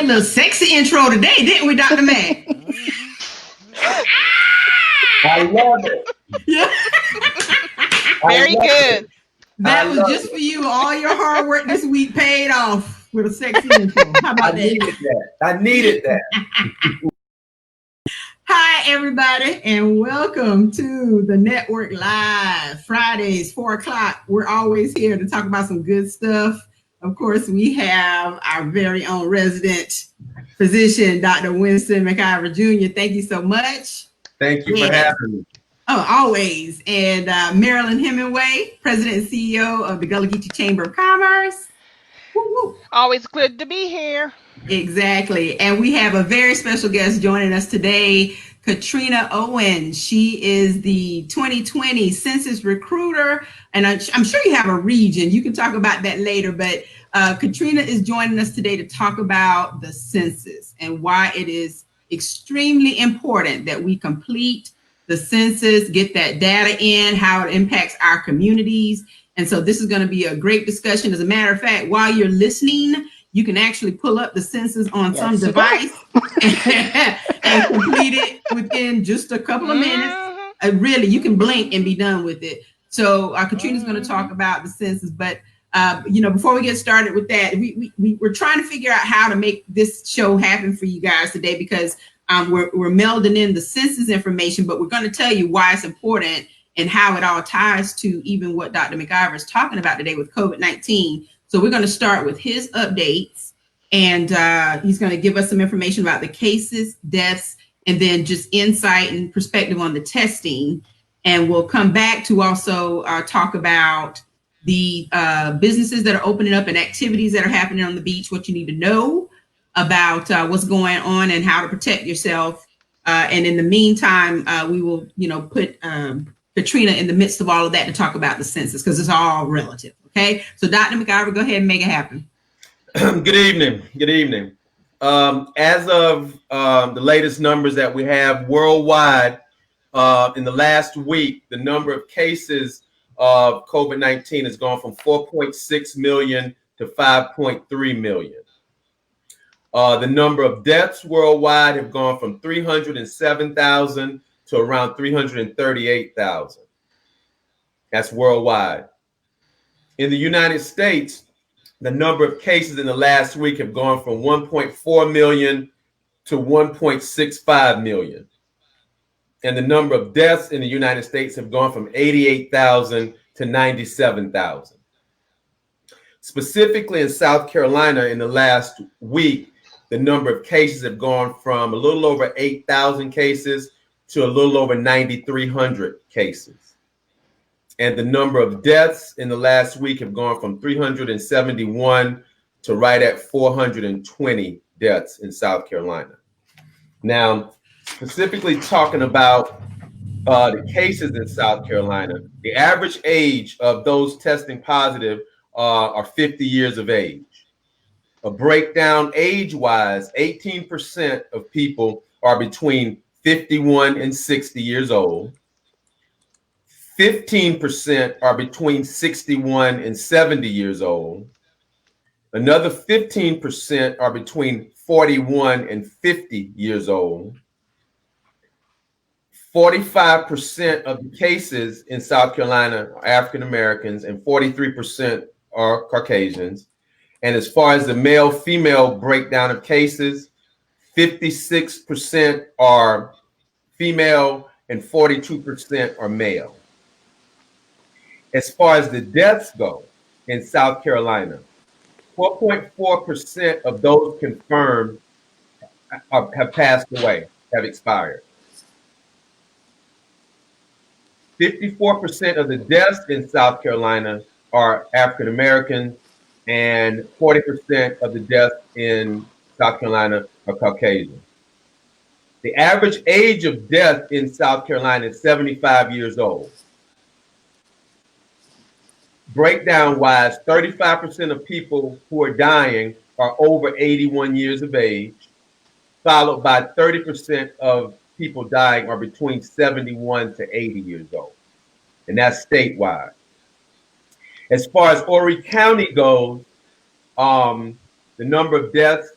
a little sexy intro today, didn't we, Dr. Mac? I love it. Yeah. Very good. That was just for you. All your hard work this week paid off with a sexy intro. How about that? I needed that. Hi, everybody, and welcome to the Network Live. Fridays, 4 o'clock. We're always here to talk about some good stuff. Of course, we have our very own resident physician, Dr. Winston McIver Jr. Thank you so much. Thank you for having me. Oh, always. And Marilyn Hemingway, President and CEO of the Gullah Geechee Chamber of Commerce. Woo-woo. Always good to be here. Exactly. And we have a very special guest joining us today, Katrina Owen. She is the 2020 Census Recruiter. And I'm sure you have a region. You can talk about that later. But Katrina is joining us today to talk about the census and why it is extremely important that we complete the census, get that data in, how it impacts our communities. And so this is going to be a great discussion. As a matter of fact, while you're listening, you can actually pull up the census on some device and complete it within just a couple of minutes. Really, you can blink and be done with it. So Katrina's going to talk about the census. But, before we get started with that, we're trying to figure out how to make this show happen for you guys today, because we're melding in the census information, but we're going to tell you why it's important and how it all ties to even what Dr. McIver is talking about today with COVID-19. So we're going to start with his updates, and he's going to give us some information about the cases, deaths, and then just insight and perspective on the testing. And we'll come back to also talk about the businesses that are opening up and activities that are happening on the beach, what you need to know about what's going on and how to protect yourself. And in the meantime, we will, put Katrina in the midst of all of that to talk about the census, because it's all relative. Okay. So Dr. McIver, go ahead and make it happen. Good evening. Good evening. As of the latest numbers that we have worldwide, in the last week, the number of cases of COVID-19 has gone from 4.6 million to 5.3 million. The number of deaths worldwide have gone from 307,000 to around 338,000. That's worldwide. In the United States, the number of cases in the last week have gone from 1.4 million to 1.65 million. And the number of deaths in the United States have gone from 88,000 to 97,000. Specifically in South Carolina, in the last week, the number of cases have gone from a little over 8,000 cases to a little over 9,300 cases. And the number of deaths in the last week have gone from 371 to right at 420 deaths in South Carolina. Now, specifically talking about the cases in South Carolina, the average age of those testing positive are 50 years of age. A breakdown age-wise, 18% of people are between 51 and 60 years old. 15% are between 61 and 70 years old. Another 15% are between 41 and 50 years old. 45% of the cases in South Carolina are African Americans and 43% are Caucasians. And as far as the male-female breakdown of cases, 56% are female and 42% are male. As far as the deaths go in South Carolina, 4.4% of those confirmed have passed away, have expired. 54% of the deaths in South Carolina are African Americans, and 40% of the deaths in South Carolina are Caucasian. The average age of death in South Carolina is 75 years old. Breakdown wise, 35% of people who are dying are over 81 years of age, followed by 30% of people dying are between 71 to 80 years old. And that's statewide. As far as Horry County goes, the number of deaths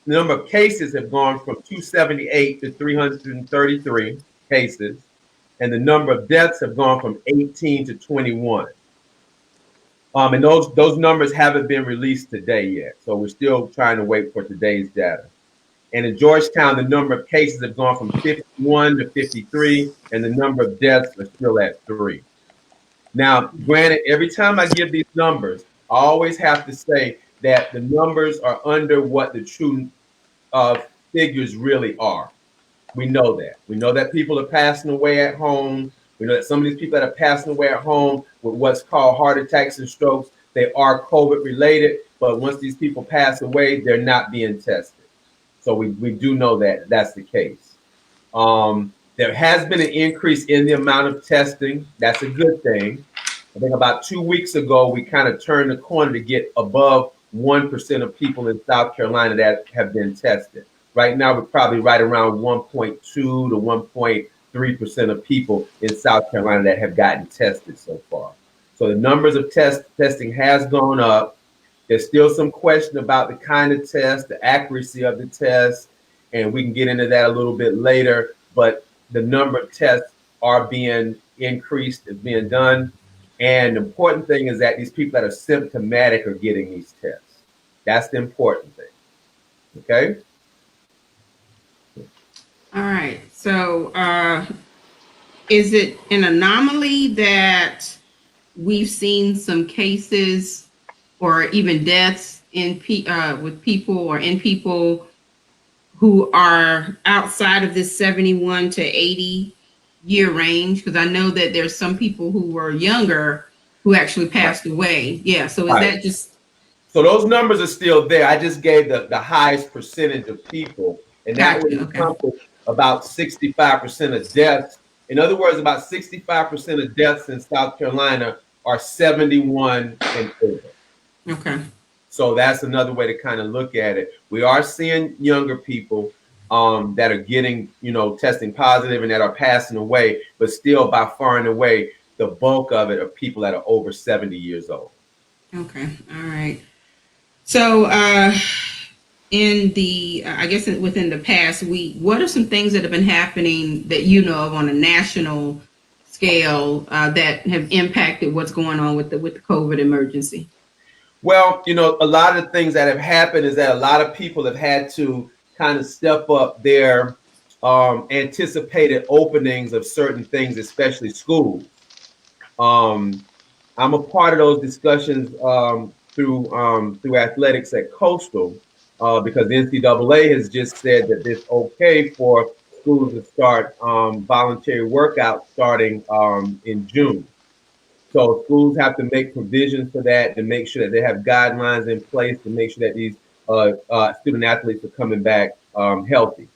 the number of cases have gone from 278 to 333 cases, and the number of deaths have gone from 18 to 21. And those numbers haven't been released today yet, so we're still trying to wait for today's data. And in Georgetown, the number of cases have gone from 51 to 53, and the number of deaths are still at 3. Now, granted, every time I give these numbers, I always have to say that the numbers are under what the true figures really are. We know that. We know that people are passing away at home. We know that some of these people that are passing away at home with what's called heart attacks and strokes, they are COVID related, but once these people pass away, they're not being tested. So we do know that that's the case. There has been an increase in the amount of testing. That's a good thing. I think about 2 weeks ago, we kind of turned the corner to get above 1% of people in South Carolina that have been tested. Right now, we're probably right around 1.2 to 1.3% of people in South Carolina that have gotten tested so far. So the numbers of testing has gone up. There's still some question about the kind of test, the accuracy of the test, and we can get into that a little bit later. But the number of tests are being increased, is being done. And the important thing is that these people that are symptomatic are getting these tests. That's the important thing. Okay? All right. So is it an anomaly that we've seen some cases or even deaths in with people or in people who are outside of this 71 to 80 year range? Because I know that there's some people who were younger who actually passed away. Yeah. So is that just... So those numbers are still there. I just gave the highest percentage of people, and that would encompass about 65% of deaths. In other words, about 65% of deaths in South Carolina are 71 and over. Okay. So that's another way to kind of look at it. We are seeing younger people that are getting, testing positive and that are passing away, but still by far and away, the bulk of it are people that are over 70 years old. Okay. All right. So in the, I guess within the past week, what are some things that have been happening that you know of on a national scale that have impacted what's going on with the COVID emergency? Well, a lot of the things that have happened is that a lot of people have had to kind of step up their anticipated openings of certain things, especially schools. I'm a part of those discussions through athletics at Coastal because the NCAA has just said that it's okay for schools to start voluntary workouts starting in June. So schools have to make provisions for that to make sure that they have guidelines in place to make sure that these student athletes are coming back healthy.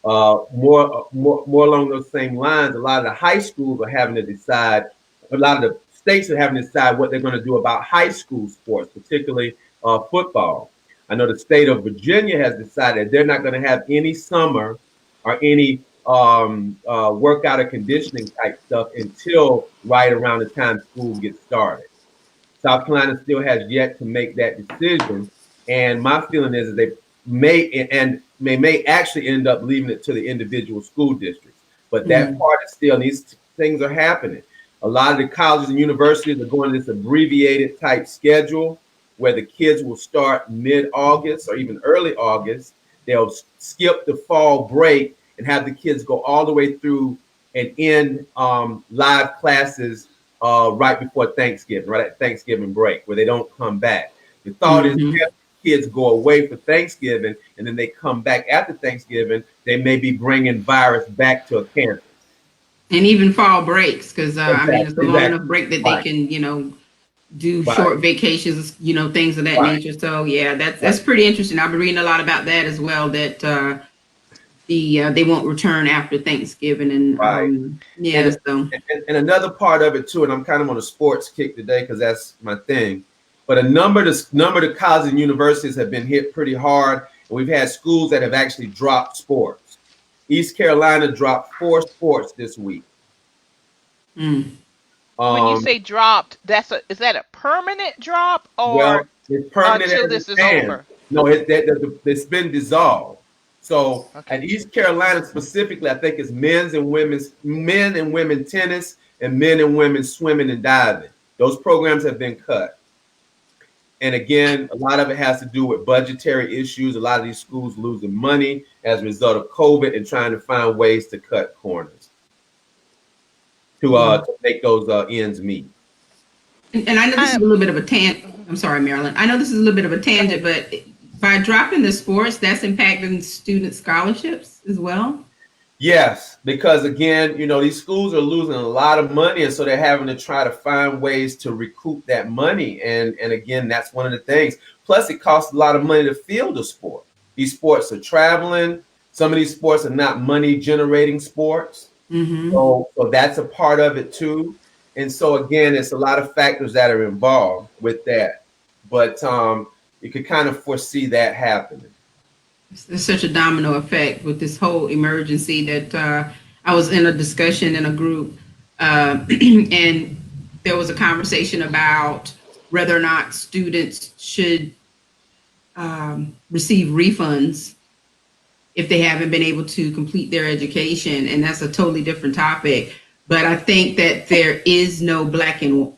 More along those same lines, a lot of the high schools are having to decide, a lot of the states are having to decide what they're going to do about high school sports, particularly football. I know the state of Virginia has decided they're not going to have any summer or any workout or conditioning type stuff until right around the time school gets started. South Carolina still has yet to make that decision, and my feeling is that they may actually end up leaving it to the individual school districts. But that part is still, these things are happening. A lot of the colleges and universities are going this abbreviated type schedule where the kids will start mid-August or even early August. They'll skip the fall break and have the kids go all the way through and end live classes right before Thanksgiving, right at Thanksgiving break, where they don't come back. The thought is if kids go away for Thanksgiving and then they come back after Thanksgiving, they may be bringing virus back to a campus. And even fall breaks, because I mean, it's a long enough break that they can, do short vacations, things of that nature. So yeah, that's pretty interesting. I've been reading a lot about that as well, that they won't return after Thanksgiving, and and another part of it too, and I'm kind of on a sports kick today because that's my thing. But a number of colleges and universities have been hit pretty hard, and we've had schools that have actually dropped sports. East Carolina dropped 4 sports this week. When you say dropped, is that a permanent drop, or well, it's permanent until this is over? No, it's been dissolved. So Okay. at East Carolina specifically, I think it's men and women tennis and men and women swimming and diving. Those programs have been cut. And again, a lot of it has to do with budgetary issues. A lot of these schools losing money as a result of COVID and trying to find ways to cut corners to make those ends meet. And I know this is a little bit of a tangent. I'm sorry, Marilyn. I know this is a little bit of a tangent, but by dropping the sports, that's impacting student scholarships as well. Yes, because again, these schools are losing a lot of money, and so they're having to try to find ways to recoup that money. And again, that's one of the things. Plus, it costs a lot of money to field a sport. These sports are traveling. Some of these sports are not money generating sports. Mm-hmm. So that's a part of it too. And so again, it's a lot of factors that are involved with that. But you could kind of foresee that happening. There's such a domino effect with this whole emergency that I was in a discussion in a group and there was a conversation about whether or not students should receive refunds if they haven't been able to complete their education. And that's a totally different topic. But I think that there is no black and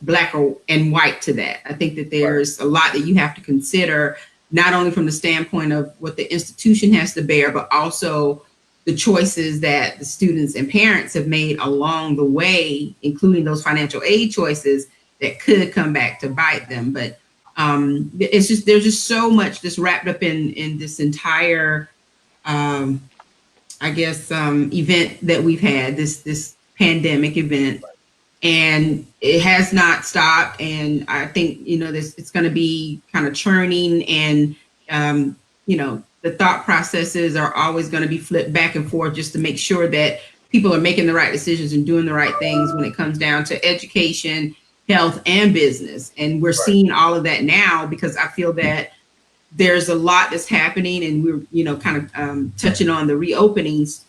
white to that. I think that there's a lot that you have to consider, not only from the standpoint of what the institution has to bear, but also the choices that the students and parents have made along the way, including those financial aid choices that could come back to bite them. But there's just so much that's wrapped up in this entire, event that we've had, this pandemic event, and it has not stopped. And I think, it's going to be kind of churning, and, the thought processes are always going to be flipped back and forth just to make sure that people are making the right decisions and doing the right things when it comes down to education, health, and business. And we're seeing all of that now, because I feel that there's a lot that's happening, and we're, kind of touching on the reopenings.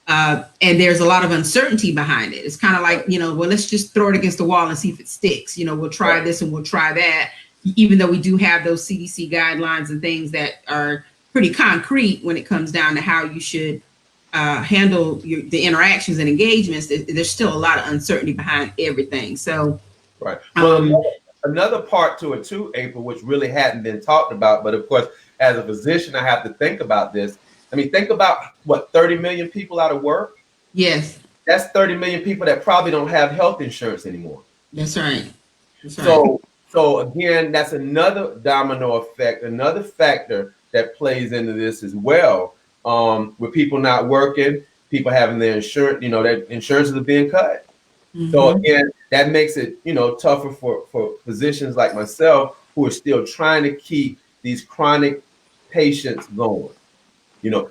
And there's a lot of uncertainty behind it. It's kind of like, well, let's just throw it against the wall and see if it sticks. We'll try this and we'll try that, even though we do have those CDC guidelines and things that are pretty concrete when it comes down to how you should handle the interactions and engagements. There's still a lot of uncertainty behind everything. So, right. Well, another part to it too, April, which really hadn't been talked about, but of course, as a physician, I have to think about this. I mean, think about 30 million people out of work? Yes. That's 30 million people that probably don't have health insurance anymore. That's right. That's right. So again, that's another domino effect, another factor that plays into this as well. With people not working, people having their insurance, their insurances are being cut. Mm-hmm. So again, that makes it, tougher for physicians like myself who are still trying to keep these chronic patients going.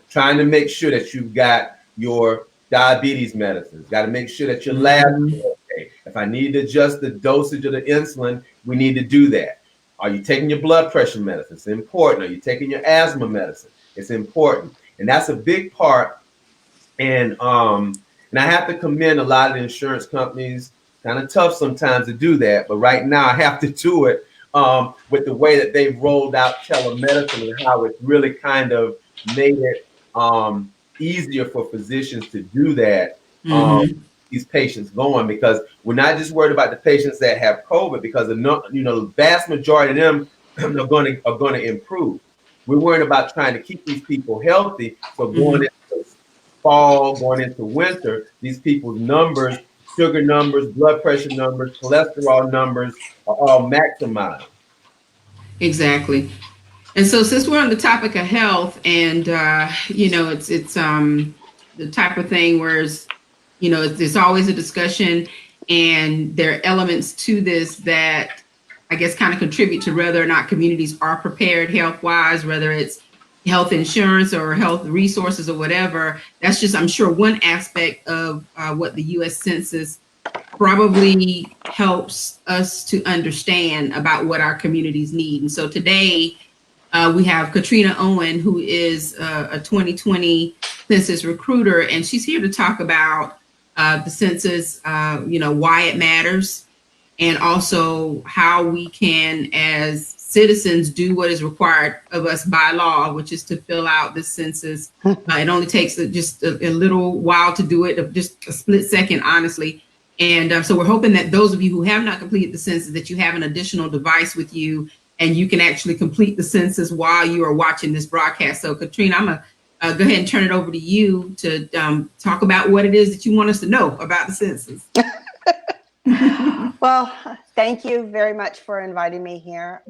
Trying to make sure that you've got your diabetes medicines, got to make sure that your labs are okay. If I need to adjust the dosage of the insulin, we need to do that. Are you taking your blood pressure medicine? It's important. Are you taking your asthma medicine? It's important. And that's a big part. And I have to commend a lot of the insurance companies. Kind of tough sometimes to do that, but right now I have to do it with the way that they've rolled out telemedicine and how it's really kind of made it easier for physicians to do that. These patients going, because we're not just worried about the patients that have COVID, because the vast majority of them are going to improve. We're worried about trying to keep these people healthy. So going into fall, going into winter, these people's numbers, sugar numbers, blood pressure numbers, cholesterol numbers are all maximized. Exactly. And so, since we're on the topic of health, and it's the type of thing where there's always a discussion, and there are elements to this that I guess kind of contribute to whether or not communities are prepared health-wise, whether it's health insurance or health resources or whatever. That's just, I'm sure, one aspect of what the US Census probably helps us to understand about what our communities need. And so today, we have Katrina Owen, who is a 2020 census recruiter, and she's here to talk about the census, why it matters, and also how we can, as citizens do what is required of us by law, which is to fill out the census. It only takes just a little while to do it, just a split second, honestly. And so we're hoping that those of you who have not completed the census, that you have an additional device with you and you can actually complete the census while you are watching this broadcast. So Katrina, I'm gonna go ahead and turn it over to you to talk about what it is that you want us to know about the census. Well, thank you very much for inviting me here.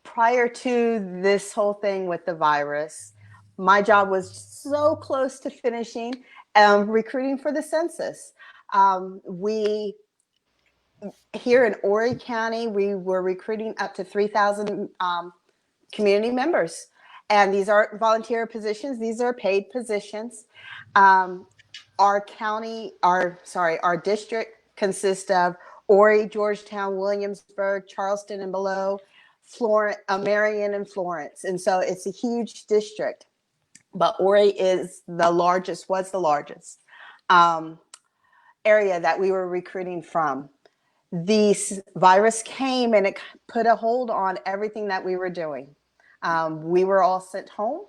Prior to this whole thing with the virus, my job was so close to finishing recruiting for the census. We here in Horry County, we were recruiting up to 3,000 community members. And these aren't volunteer positions, these are paid positions. Our district consists of Horry, Georgetown, Williamsburg, Charleston and below, Marion and Florence. And so it's a huge district. But Horry was the largest area that we were recruiting from. The virus came and it put a hold on everything that we were doing. We were all sent home.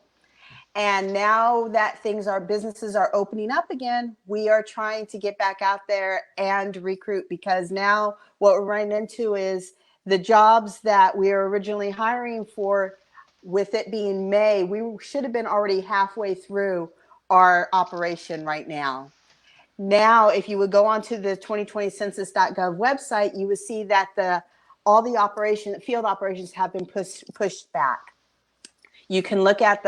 And now that businesses are opening up again, we are trying to get back out there and recruit, because now what we're running into is the jobs that we were originally hiring for, with it being May, we should have been already halfway through our operation right now. Now, if you would go onto the 2020census.gov website, you would see that all the field operations have been pushed back. You can look at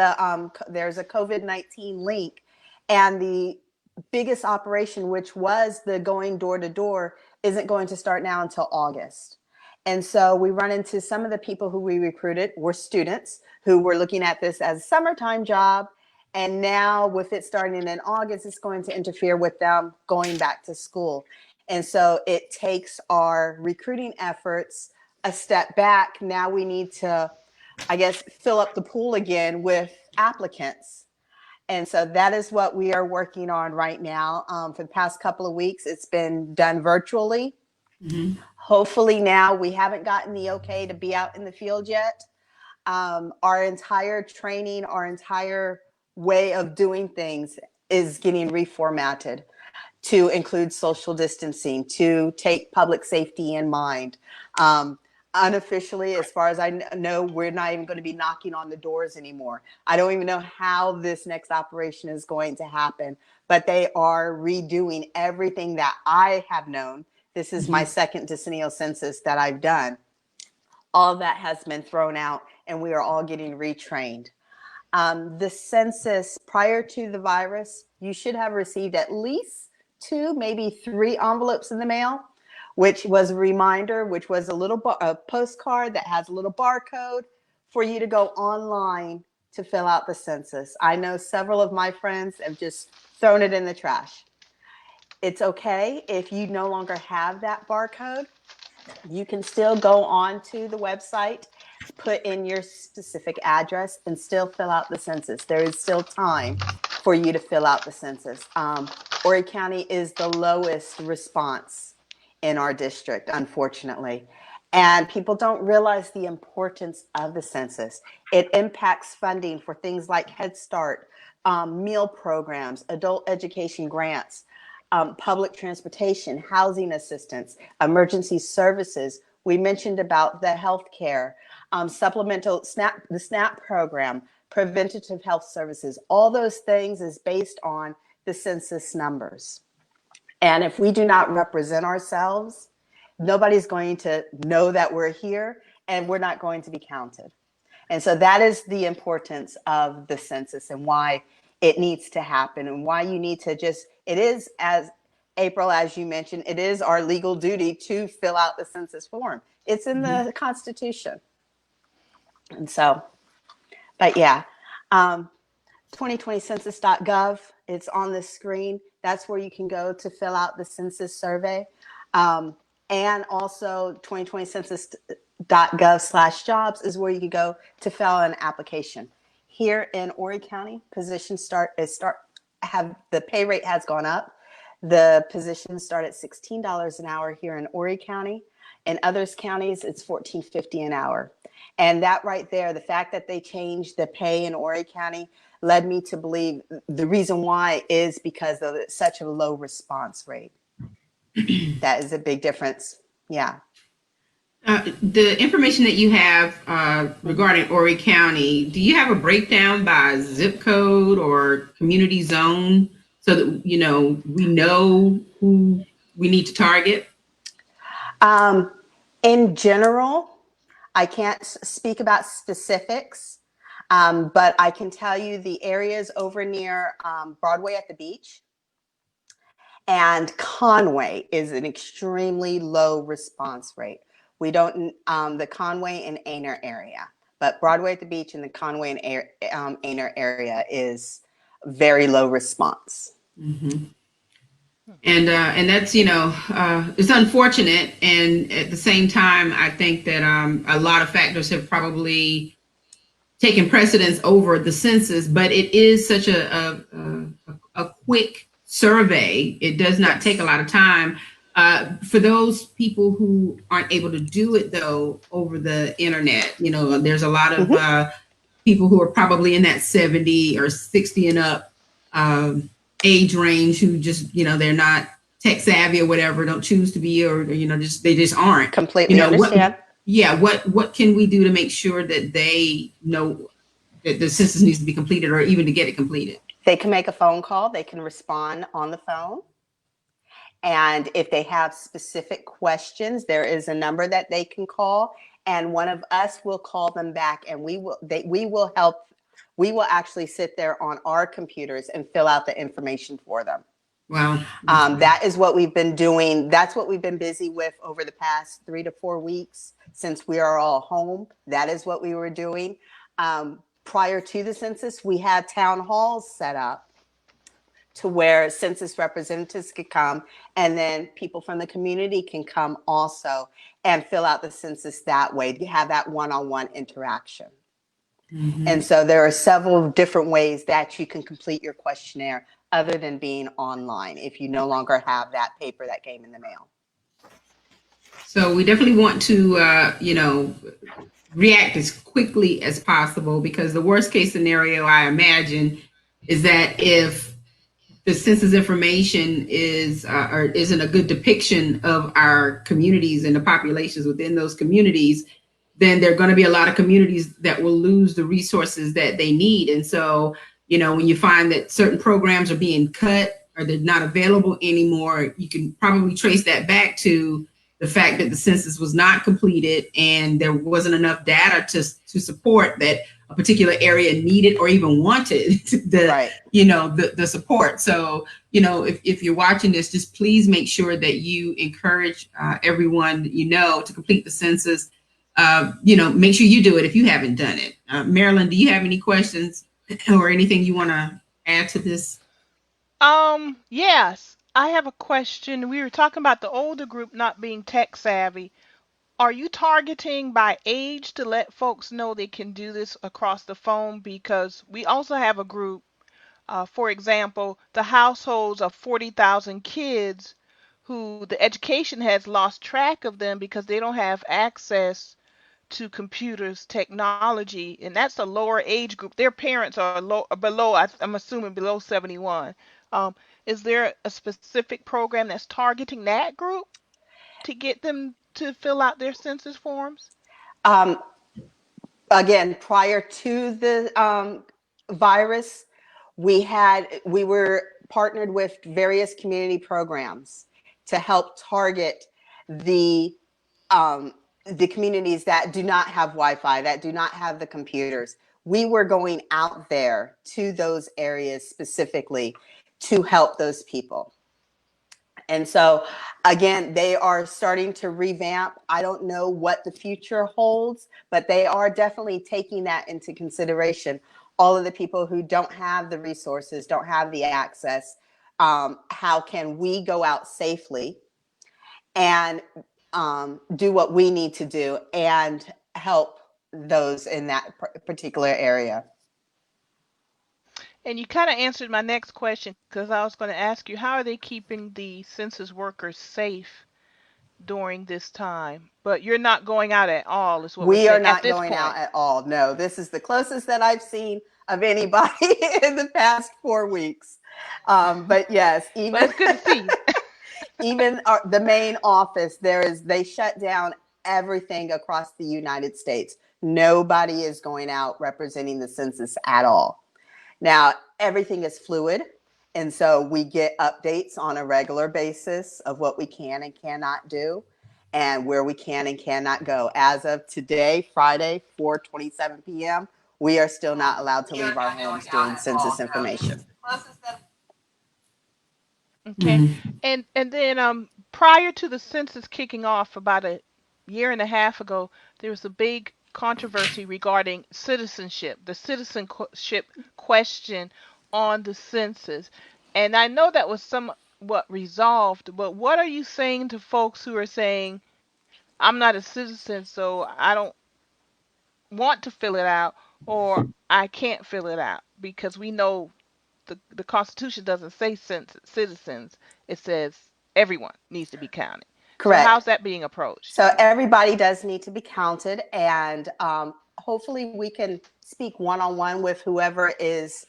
there's a COVID-19 link, and the biggest operation, which was the going door to door, isn't going to start now until August. And so we run into some of the people who we recruited were students who were looking at this as a summertime job. And now with it starting in August, it's going to interfere with them going back to school. And so it takes our recruiting efforts a step back. Now we need to, I guess, fill up the pool again with applicants. And so that is what we are working on right now. For the past couple of weeks, it's been done virtually. Mm-hmm. Hopefully now, we haven't gotten the okay to be out in the field yet. Our entire training, our entire way of doing things is getting reformatted to include social distancing, to take public safety in mind. Unofficially, as far as I know, we're not even going to be knocking on the doors anymore. I don't even know how this next operation is going to happen, but they are redoing everything that I have known. This is my second decennial census that I've done. All that has been thrown out, and we are all getting retrained. The census prior to the virus, you should have received at least 2, maybe 3 envelopes in the mail, which was a reminder, which was a postcard that has a little barcode for you to go online to fill out the census. I know several of my friends have just thrown it in the trash. It's okay if you no longer have that barcode. You can still go on to the website, put in your specific address, and still fill out the census. There is still time for you to fill out the census. Horry County is the lowest response in our district, unfortunately. And people don't realize the importance of the census. It impacts funding for things like Head Start, meal programs, adult education grants, public transportation, housing assistance, emergency services. We mentioned about the healthcare, supplemental the SNAP program, preventative health services. All those things is based on the census numbers. And if we do not represent ourselves, nobody's going to know that we're here, and we're not going to be counted. And so that is the importance of the census and why it needs to happen, and why you need to it is, as April, as you mentioned, it is our legal duty to fill out the census form. It's in the Constitution. And so, but yeah, 2020census.gov, it's on the screen. That's where you can go to fill out the census survey. And also 2020census.gov/jobs is where you can go to fill out an application. Here in Horry County, the pay rate has gone up. The positions start at $16 an hour here in Horry County. In other counties, it's $14.50 an hour. And that right there, the fact that they changed the pay in Horry County led me to believe the reason why is because of such a low response rate. That is a big difference. Yeah. The information that you have regarding Horry County, do you have a breakdown by zip code or community zone so that we know who we need to target? In general, I can't speak about specifics, but I can tell you the areas over near Broadway at the beach and Conway is an extremely low response rate. We don't, the Conway and Aner area, but Broadway at the beach and the Conway and Aner area is very low response. Mm-hmm. And that's, it's unfortunate. And at the same time, I think that a lot of factors have probably taken precedence over the census, but it is such a quick survey. It does not take a lot of time. For those people who aren't able to do it, though, over the internet, there's a lot of people who are probably in that 70 or 60 and up age range who just, they're not tech savvy or whatever, don't choose to be, or, they just aren't. Completely understand. What can we do to make sure that they know that the census needs to be completed or even to get it completed? They can make a phone call. They can respond on the phone. And if they have specific questions, there is a number that they can call, and one of us will call them back, and we will help. We will actually sit there on our computers and fill out the information for them. Wow. That is what we've been doing. That's what we've been busy with over the past 3 to 4 weeks since we are all home. That is what we were doing. Prior to the census, we had town halls set up to where census representatives could come, and then people from the community can come also and fill out the census that way, to have that one-on-one interaction. Mm-hmm. And so there are several different ways that you can complete your questionnaire other than being online if you no longer have that paper that came in the mail. So we definitely want to, react as quickly as possible, because the worst case scenario, I imagine, is that if the census information is or isn't a good depiction of our communities and the populations within those communities, then there are going to be a lot of communities that will lose the resources that they need. And so, when you find that certain programs are being cut or they're not available anymore, you can probably trace that back to the fact that the census was not completed and there wasn't enough data to support that a particular area needed or even wanted the support. So, if you're watching this, just please make sure that you encourage everyone to complete the census. Make sure you do it if you haven't done it. Marilyn, do you have any questions or anything you want to add to this? Yes, I have a question. We were talking about the older group not being tech savvy. Are you targeting by age to let folks know they can do this across the phone? Because we also have a group, for example, the households of 40,000 kids who the education has lost track of them because they don't have access to computers technology, and that's a lower age group. Their parents are below, I'm assuming below 71. Is there a specific program that's targeting that group to get them to fill out their census forms? Again, prior to the virus, we were partnered with various community programs to help target the communities that do not have Wi-Fi, that do not have the computers. We were going out there to those areas specifically to help those people. And so, again, they are starting to revamp. I don't know what the future holds, but they are definitely taking that into consideration. All of the people who don't have the resources, don't have the access, how can we go out safely and do what we need to do and help those in that particular area? And you kind of answered my next question because I was going to ask you, how are they keeping the census workers safe during this time? But you're not going out at all, is what we're We are saying at not this going out point. at all. No, this is the closest that I've seen of anybody in the past 4 weeks. But yes, But even it's good to see you. even the main office, they shut down everything across the United States. Nobody is going out representing the census at all. Now, everything is fluid. And so we get updates on a regular basis of what we can and cannot do and where we can and cannot go. As of today, Friday, 4:27 p.m., we are still not allowed to leave our homes doing census information. Okay. Mhm. And then prior to the census kicking off about a year and a half ago, there was a big controversy regarding citizenship, the citizenship question on the census. And I know that was somewhat resolved, but what are you saying to folks who are saying, I'm not a citizen, so I don't want to fill it out, or I can't fill it out? Because we know the Constitution doesn't say citizens; it says everyone needs to be counted. So Correct. how's that being approached? So everybody does need to be counted, and hopefully we can speak one-on-one with whoever is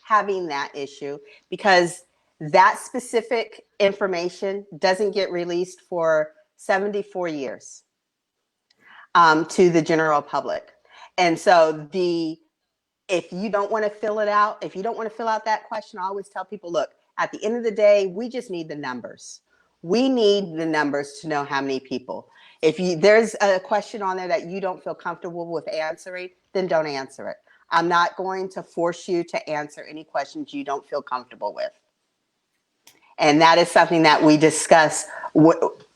having that issue, because that specific information doesn't get released for 74 years to the general public. And so if you don't want to fill it out, if you don't want to fill out that question, I always tell people, look, at the end of the day, we just need the numbers. We need the numbers to know how many people. If there's a question on there that you don't feel comfortable with answering, then don't answer it. I'm not going to force you to answer any questions you don't feel comfortable with. And that is something that we discussed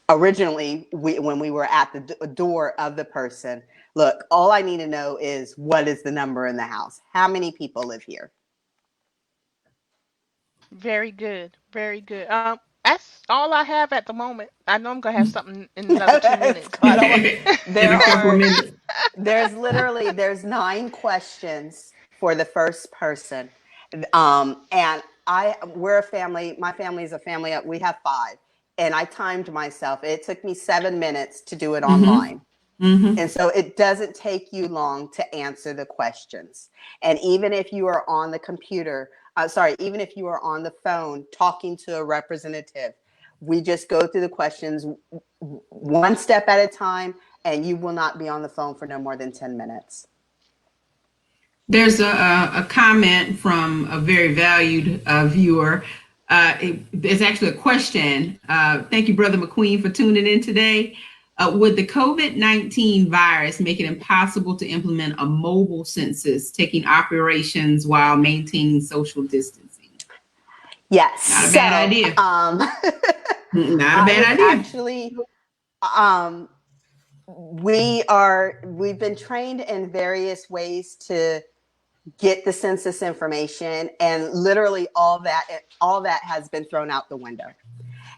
originally when we were at the door of the person. Look, all I need to know is, what is the number in the house? How many people live here? Very good, very good. That's all I have at the moment. I know I'm gonna have something in another 2 minutes, I but don't want, there Every couple of are minutes. there's 9 questions for the first person. And we're a family. My family is a family. We have 5, and I timed myself. It took me 7 minutes to do it Mm-hmm. online. Mm-hmm. And so it doesn't take you long to answer the questions. And even if you are on the computer, even if you are on the phone talking to a representative, we just go through the questions one step at a time, and you will not be on the phone for no more than 10 minutes. There's a comment from a very valued viewer. There's actually a question. Thank you, Brother McQueen, for tuning in today. Would the COVID-19 virus make it impossible to implement a mobile census, taking operations while maintaining social distancing? Yes. Not a bad idea. Not a I bad was idea. actually, we've been trained in various ways to get the census information, and literally all that has been thrown out the window.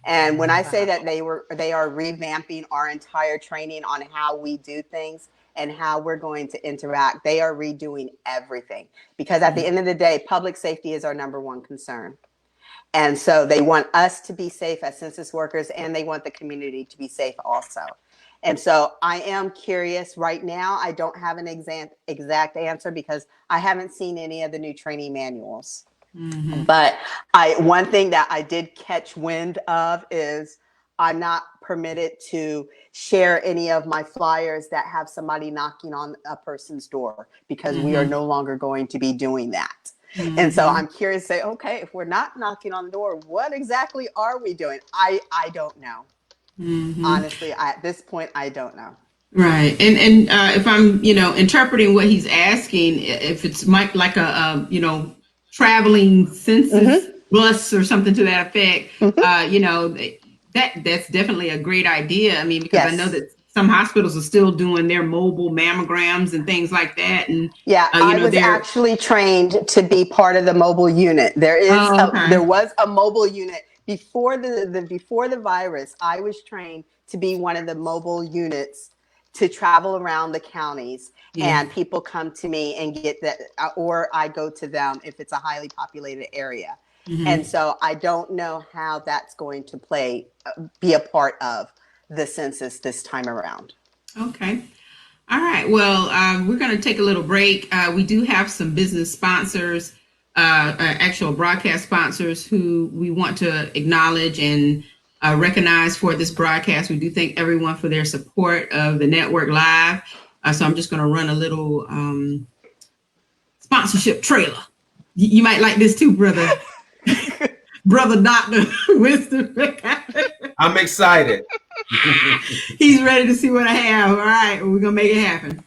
And when I say that they are revamping our entire training on how we do things and how we're going to interact, they are redoing everything, because at the end of the day, public safety is our number one concern. And so they want us to be safe as census workers, and they want the community to be safe also. And so I am curious right now. I don't have an exact answer because I haven't seen any of the new training manuals. Mm-hmm. But one thing that I did catch wind of is I'm not permitted to share any of my flyers that have somebody knocking on a person's door, because we are no longer going to be doing that. And so I'm curious to say, okay, if we're not knocking on the door, what exactly are we doing? I don't know. Honestly, at this point, I don't know. Right, and if I'm interpreting what he's asking, if it's like a traveling census bus or something to that effect, that's definitely a great idea. I mean, because I know Yes. that some hospitals are still doing their mobile mammograms and things like that, and Yeah, I was they're actually trained to be part of the mobile unit. There was a mobile unit before the virus. I was trained to be one of the mobile units to travel around the counties, Yeah. and people come to me and get that, or I go to them if it's a highly populated area. And so I don't know how that's going to be a part of the census this time around. Okay. All right. Well, we're going to take a little break. We do have some business sponsors, actual broadcast sponsors who we want to acknowledge and recognize for this broadcast. We do thank everyone for their support of the network live. So I'm just going to run a little sponsorship trailer. You might like this too, brother. Brother Dr. Wisdom. I'm excited. He's ready to see what I have. All right, we're going to make it happen.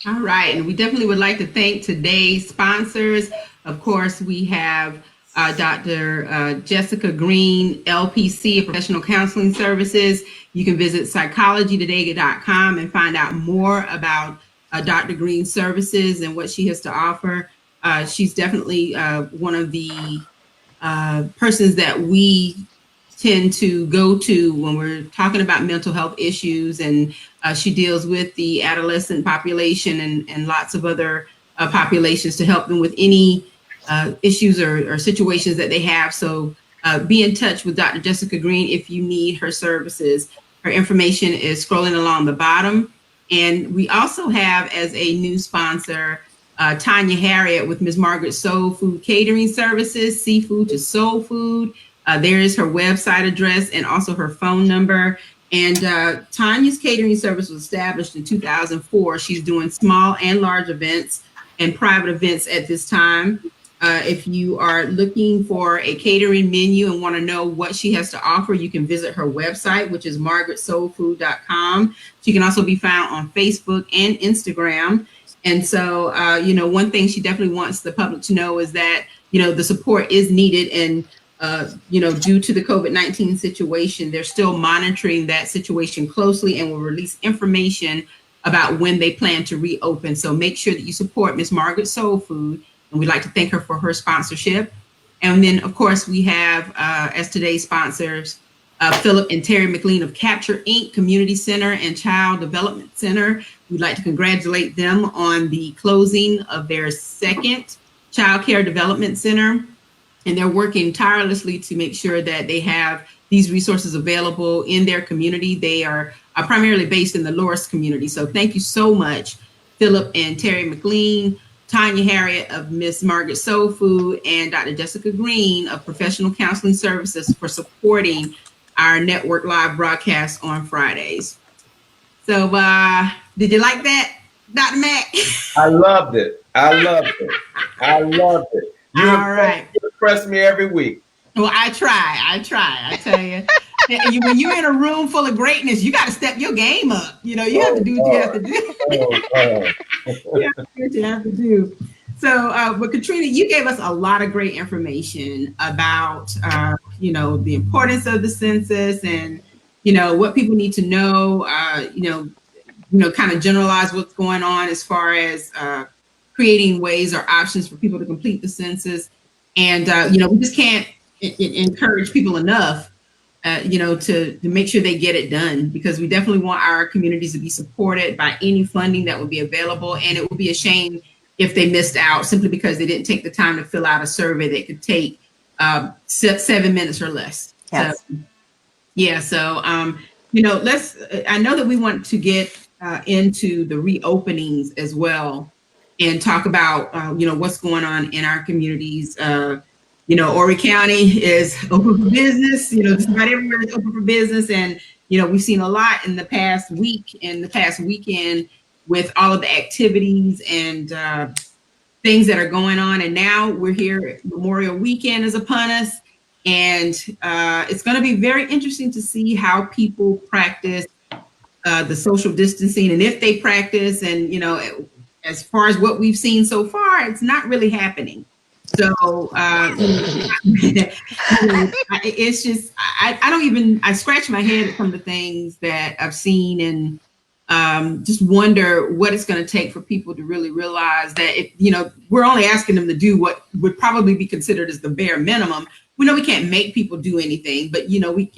All right, and we definitely would like to thank today's sponsors. Of course, we have Dr. Jessica Green, LPC, Professional Counseling Services. You can visit psychologytoday.com and find out more about Dr. Green's services and what she has to offer. She's definitely one of the persons that we tend to go to when we're talking about mental health issues, and she deals with the adolescent population and lots of other populations to help them with any issues or situations that they have. So be in touch with Dr. Jessica Green if you need her services. Her information is scrolling along the bottom. And we also have as a new sponsor, Tanya Harriet with Ms. Margaret Soul Food Catering Services, seafood to soul food. There is her website address and also her phone number. And Tanya's catering service was established in 2004. She's doing small and large events and private events at this time. If you are looking for a catering menu and want to know what she has to offer, you can visit her website, which is margaretsoulfood.com. She can also be found on Facebook and Instagram. And so, one thing she definitely wants the public to know is that, the support is needed. And due to the COVID-19 situation, they're still monitoring that situation closely and will release information about when they plan to reopen. So make sure that you support Ms. Margaret Soul Food, and we'd like to thank her for her sponsorship. And then, of course, we have, as today's sponsors, Philip and Terry McLean of Capture Inc. Community Center and Child Development Center. We'd like to congratulate them on the closing of their second Child Care Development Center. And they're working tirelessly to make sure that they have these resources available in their community. They are primarily based in the Loris community. So thank you so much, Philip and Terry McLean, Tanya Harriet of Miss Margaret Soul Food, and Dr. Jessica Green of Professional Counseling Services for supporting our network live broadcast on Fridays. So did you like that, Dr. Mack? I loved it. You impress me every week. Well, I try. I tell you. When you're in a room full of greatness, you got to step your game up. You have to do what you have to do. You have to do what you have to do. So, but Katrina, you gave us a lot of great information about, the importance of the census and, what people need to know, kind of generalize what's going on as far as creating ways or options for people to complete the census. And, we just can't encourage people enough, to make sure they get it done, because we definitely want our communities to be supported by any funding that would be available. And it would be a shame if they missed out simply because they didn't take the time to fill out a survey that could take 7 minutes or less. Yes. So, yeah. So, I know that we want to get into the reopenings as well and talk about, what's going on in our communities. Horry County is open for business. Just about everywhere is open for business. And, we've seen a lot in the past week and the past weekend with all of the activities and things that are going on. And now we're here, Memorial Weekend is upon us. And it's going to be very interesting to see how people practice the social distancing, and if they practice. And, as far as what we've seen so far, it's not really happening. So it's just, I scratch my head at some of the things that I've seen, and just wonder what it's going to take for people to really realize that we're only asking them to do what would probably be considered as the bare minimum. We know we can't make people do anything, but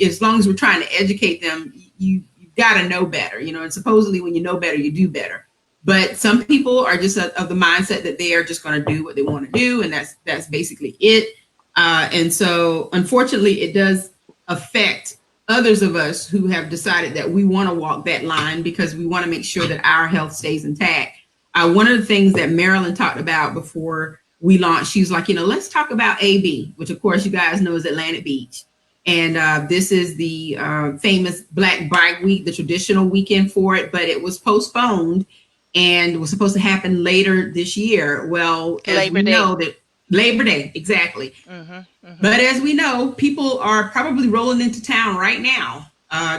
as long as we're trying to educate them, you got to know better, and supposedly when you know better, you do better. But some people are just of the mindset that they are just going to do what they want to do, and that's basically it. And so, unfortunately, it does affect others of us who have decided that we want to walk that line because we want to make sure that our health stays intact. One of the things that Marilyn talked about before we launched, she was like, let's talk about AB, which of course you guys know is Atlantic Beach. And this is the famous Black Bike Week, the traditional weekend for it, but it was postponed and was supposed to happen later this year. Well, as we know that Labor Day, exactly. But as we know, people are probably rolling into town right now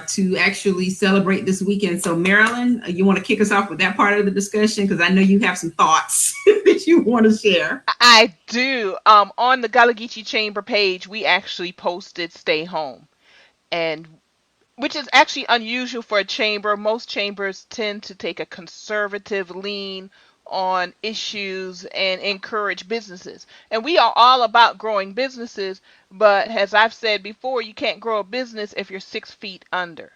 to actually celebrate this weekend. So Marilyn, you want to kick us off with that part of the discussion? Because I know you have some thoughts that you want to share. I do. On the Gullah Geechee Chamber page, we actually posted "Stay Home," and which is actually unusual for a chamber. Most chambers tend to take a conservative lean on issues and encourage businesses. And we are all about growing businesses, but as I've said before, you can't grow a business if you're 6 feet under.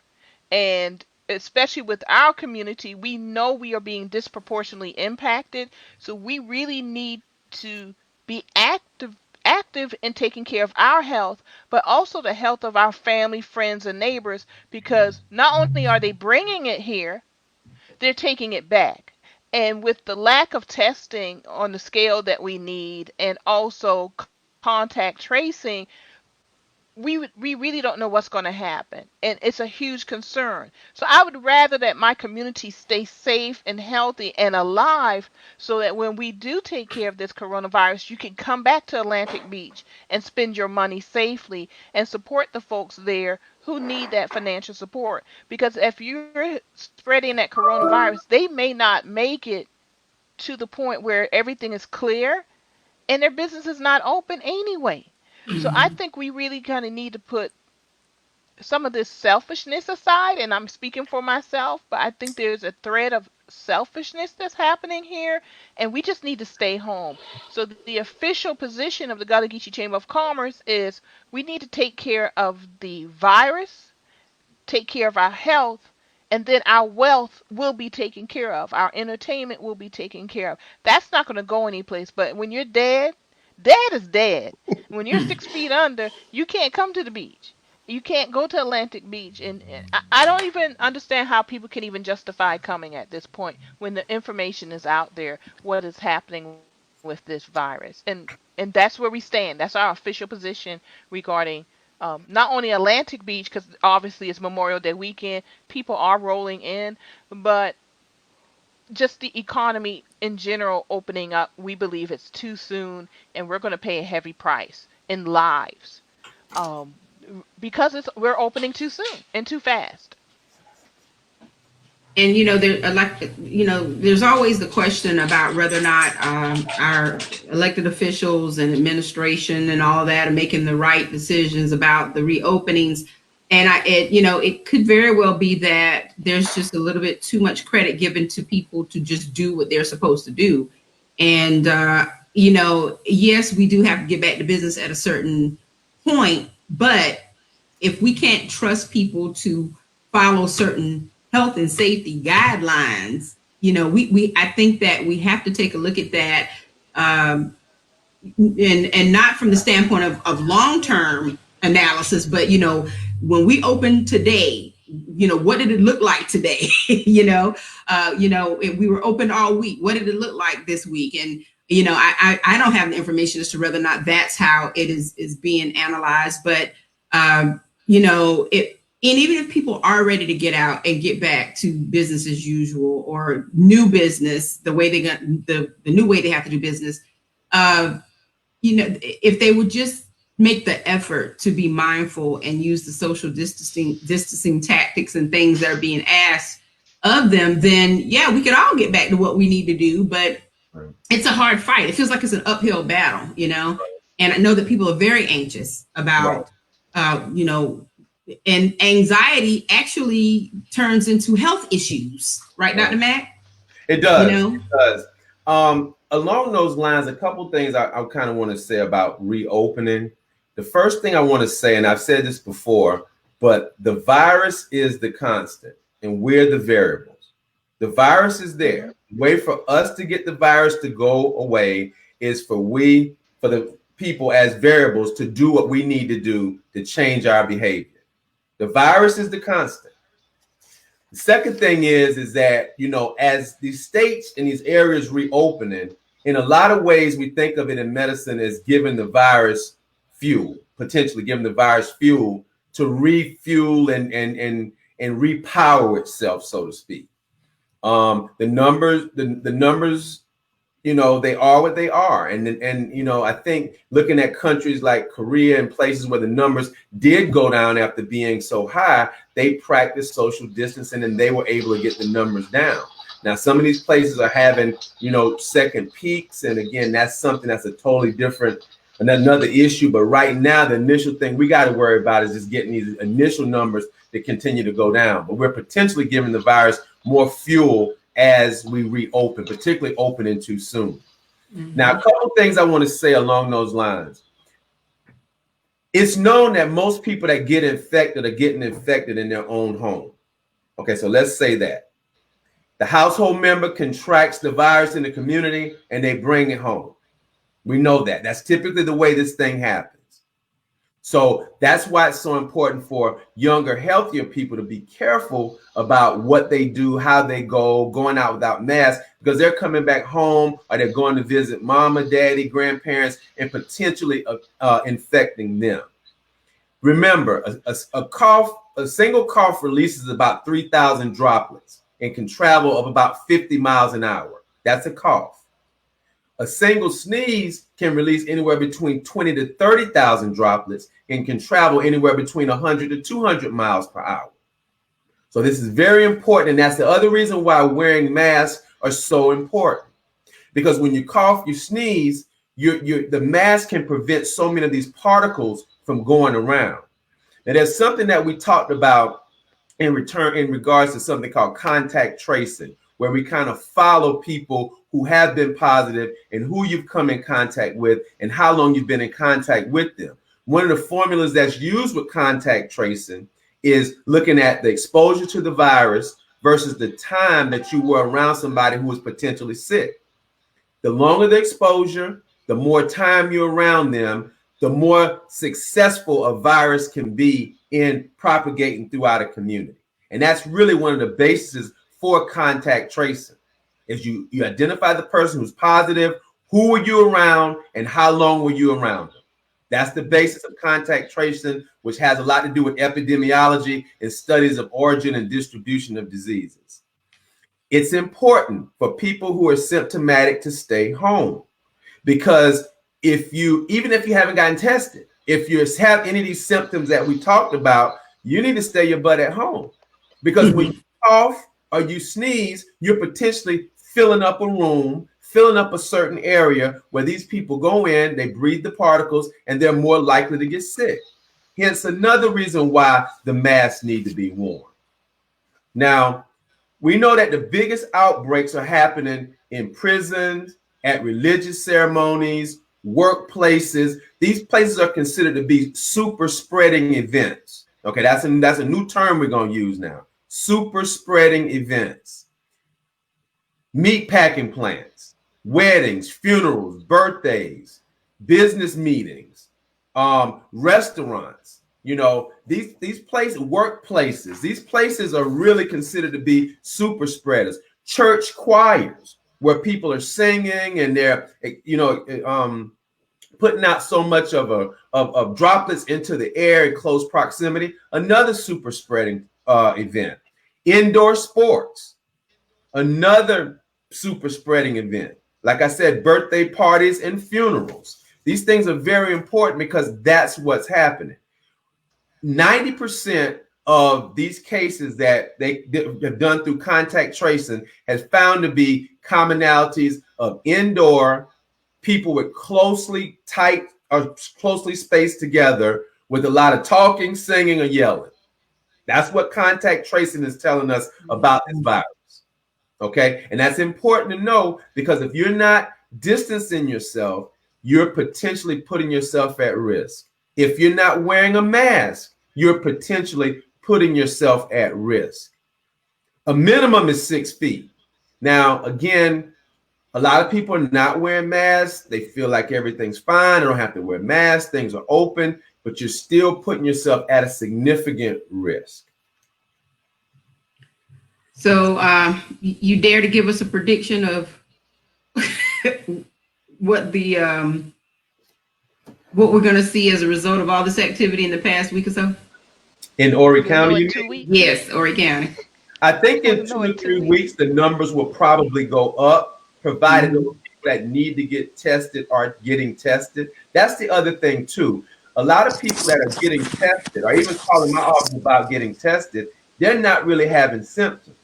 And especially with our community, we know we are being disproportionately impacted, so we really need to be active in taking care of our health, but also the health of our family, friends, and neighbors, because not only are they bringing it here, they're taking it back. And with the lack of testing on the scale that we need, and also contact tracing, we really don't know what's going to happen, and it's a huge concern. So I would rather that my community stay safe and healthy and alive, so that when we do take care of this coronavirus, you can come back to Atlantic Beach and spend your money safely and support the folks there who need that financial support. Because if you're spreading that coronavirus, they may not make it to the point where everything is clear and their business is not open anyway. So I think we really kind of need to put some of this selfishness aside, and I'm speaking for myself, but I think there's a thread of selfishness that's happening here, and we just need to stay home. So the official position of the Gullah Geechee Chamber of Commerce is we need to take care of the virus, take care of our health, and then our wealth will be taken care of. Our entertainment will be taken care of. That's not going to go anyplace, but when you're dead, dead is dead. When you're 6 feet under, you can't come to the beach. You can't go to Atlantic Beach. And I don't even understand how people can even justify coming at this point when the information is out there, what is happening with this virus. And that's where we stand. That's our official position regarding not only Atlantic Beach, because obviously it's Memorial Day weekend, people are rolling in, but just the economy in general opening up, we believe it's too soon, and we're going to pay a heavy price in lives because we're opening too soon and too fast. And there's always the question about whether or not our elected officials and administration and all that are making the right decisions about the reopenings. And it could very well be that there's just a little bit too much credit given to people to just do what they're supposed to do. And, yes, we do have to get back to business at a certain point, but if we can't trust people to follow certain health and safety guidelines, I think that we have to take a look at that, and not from the standpoint of long-term analysis, but when we open today, what did it look like today? If we were open all week, what did it look like this week? And I don't have the information as to whether or not that's how it is being analyzed, but and even if people are ready to get out and get back to business as usual or new business, the way they got the new way they have to do business, if they would just make the effort to be mindful and use the social distancing tactics and things that are being asked of them, then yeah, we could all get back to what we need to do. But it's a hard fight. It feels like it's an uphill battle, and I know that people are very anxious about, and anxiety actually turns into health issues, right, Dr. Mack? It does. It does. Along those lines, a couple things I kind of want to say about reopening. The first thing I want to say, and I've said this before, but the virus is the constant and we're the variables. The virus is there. The way for us to get the virus to go away is for the people as variables to do what we need to do to change our behavior. The virus is the constant. The second thing is that, as these states and these areas reopening, in a lot of ways, we think of it in medicine as giving the virus fuel, potentially giving the virus fuel to refuel and repower itself, so to speak. The numbers, they are what they are. And I think looking at countries like Korea and places where the numbers did go down after being so high, they practiced social distancing and they were able to get the numbers down. Now, some of these places are having, second peaks. And again, that's something that's a totally different, another issue. But right now, the initial thing we got to worry about is just getting these initial numbers to continue to go down. But we're potentially giving the virus more fuel as we reopen, particularly opening too soon. Mm-hmm. Now, a couple things I want to say along those lines. It's known that most people that get infected are getting infected in their own home. Okay, so let's say that. The household member contracts the virus in the community and they bring it home. We know that. That's typically the way this thing happens. So that's why it's so important for younger, healthier people to be careful about what they do, how they going out without masks, because they're coming back home or they're going to visit mama, daddy, grandparents, and potentially infecting them. Remember, a single cough releases about 3,000 droplets and can travel of about 50 miles an hour. That's a cough. A single sneeze can release anywhere between 20 to 30,000 droplets and can travel anywhere between 100 to 200 miles per hour. So this is very important. And that's the other reason why wearing masks are so important. Because when you cough, you sneeze, the mask can prevent so many of these particles from going around. Now, there's something that we talked about in regards to something called contact tracing, where we kind of follow people who have been positive and who you've come in contact with and how long you've been in contact with them. One of the formulas that's used with contact tracing is looking at the exposure to the virus versus the time that you were around somebody who was potentially sick. The longer the exposure, the more time you're around them, the more successful a virus can be in propagating throughout a community. And that's really one of the bases for contact tracing, is you identify the person who's positive, who were you around, and how long were you around them. That's the basis of contact tracing, which has a lot to do with epidemiology and studies of origin and distribution of diseases. It's important for people who are symptomatic to stay home, because even if you haven't gotten tested, if you have any of these symptoms that we talked about, you need to stay your butt at home, because when you cough or you sneeze, you're potentially filling up a room, filling up a certain area where these people go in, they breathe the particles, and they're more likely to get sick. Hence another reason why the masks need to be worn. Now, we know that the biggest outbreaks are happening in prisons, at religious ceremonies, workplaces. These places are considered to be super spreading events. Okay, that's a new term we're going to use now. Super spreading events. Meat packing plants, weddings, funerals, birthdays, business meetings, restaurants. These places, workplaces. These places are really considered to be super spreaders. Church choirs, where people are singing and they're putting out so much of droplets into the air in close proximity. Another super spreading event. Indoor sports, another super spreading event. Like I said, birthday parties and funerals. These things are very important because that's what's happening. 90% of these cases that they have done through contact tracing has found to be commonalities of indoor people with closely tight or closely spaced together with a lot of talking, singing, or yelling. That's what contact tracing is telling us about this virus. Okay. And that's important to know because if you're not distancing yourself, you're potentially putting yourself at risk. If you're not wearing a mask, you're potentially putting yourself at risk. A minimum is 6 feet. Now, again, a lot of people are not wearing masks. They feel like everything's fine. They don't have to wear masks. Things are open, but you're still putting yourself at a significant risk. So you dare to give us a prediction of what what we're going to see as a result of all this activity in the past week or so? In Horry We'll know County, in 2 weeks. Yes, Horry County. I think We'll in know 2 in or 2 3 weeks, the numbers will probably go up, provided those people that need to get tested are getting tested. That's the other thing, too. A lot of people that are getting tested, or even calling my office about getting tested, they're not really having symptoms.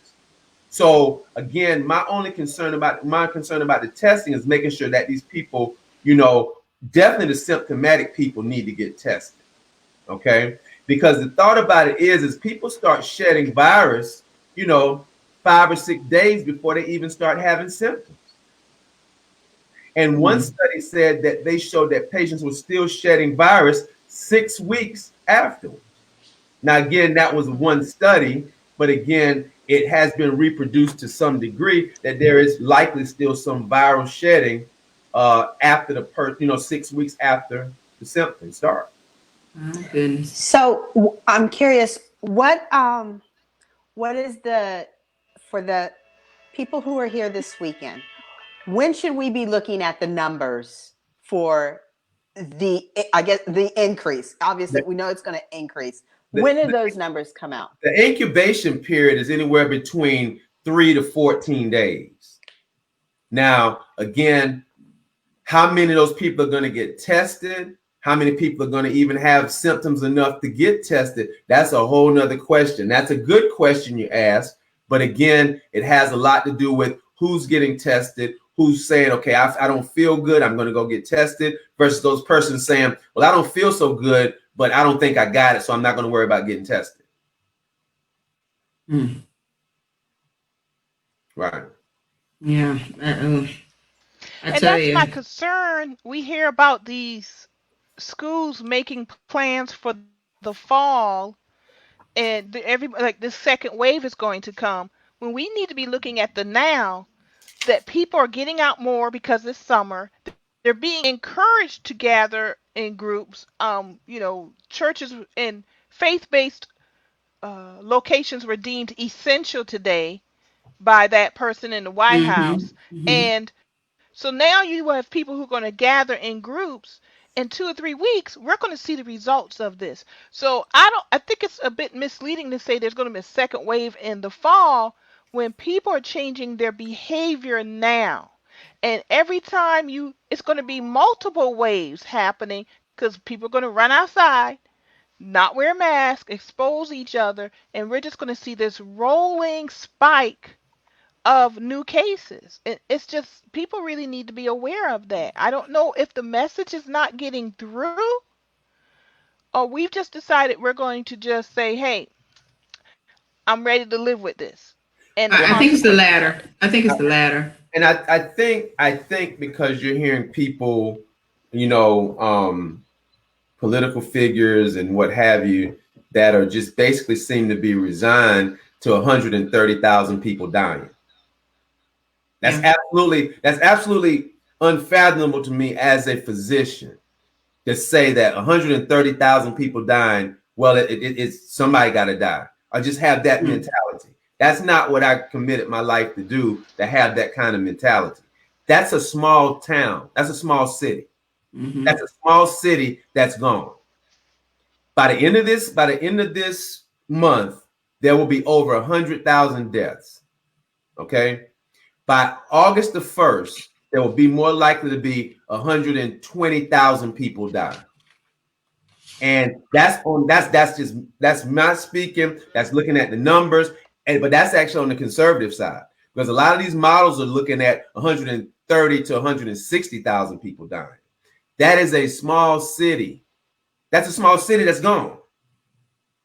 So again, my concern about the testing is making sure that these people, definitely the symptomatic people need to get tested. Okay. Because the thought about it is people start shedding virus, 5 or 6 days before they even start having symptoms. And one study said that they showed that patients were still shedding virus 6 weeks afterwards. Now, again, that was one study, but again, it has been reproduced to some degree that there is likely still some viral shedding after 6 weeks after the symptoms start. Oh, goodness. So I'm curious, what is for the people who are here this weekend, when should we be looking at the numbers for the increase? Obviously, we know it's going to increase. When do those numbers come out? The incubation period is anywhere between 3 to 14 days. Now, again, how many of those people are going to get tested? How many people are going to even have symptoms enough to get tested? That's a whole nother question. That's a good question you ask. But again, it has a lot to do with who's getting tested, who's saying, okay, I don't feel good, I'm going to go get tested, versus those persons saying, well, I don't feel so good, but I don't think I got it, so I'm not going to worry about getting tested. Right. Yeah. And that's my concern. We hear about these schools making plans for the fall, and like this second wave is going to come. When we need to be looking at the now, that people are getting out more because it's summer. They're being encouraged to gather in groups. Churches and faith-based locations were deemed essential today by that person in the White House. And so now you have people who are going to gather in groups. In 2 or 3 weeks, we're going to see the results of this. So I think it's a bit misleading to say there's going to be a second wave in the fall when people are changing their behavior now. And every time it's going to be multiple waves happening because people are going to run outside, not wear masks, expose each other, and we're just going to see this rolling spike of new cases. It's just people really need to be aware of that. I don't know if the message is not getting through Or we've just decided we're going to just say, hey, I'm ready to live with this and the I think it's the consequences of latter. it. I think it's the latter. And I think because you're hearing people, you know, political figures and what have you, that are just basically seem to be resigned to 130,000 people dying. Yeah. That's absolutely unfathomable to me as a physician to say that 130,000 people dying. Well, it's somebody got to die. I just have that mentality. That's not what I committed my life to do. To have that kind of mentality. That's a small town. That's a small city. Mm-hmm. That's a small city that's gone. By the end of this month, there will be over 100,000 deaths. Okay. By August the 1st, there will be more likely to be 120,000 people die. And that's my speaking. That's looking at the numbers, but that's actually on the conservative side, because a lot of these models are looking at 130 to 160,000 people dying. That is a small city. That's a small city that's gone.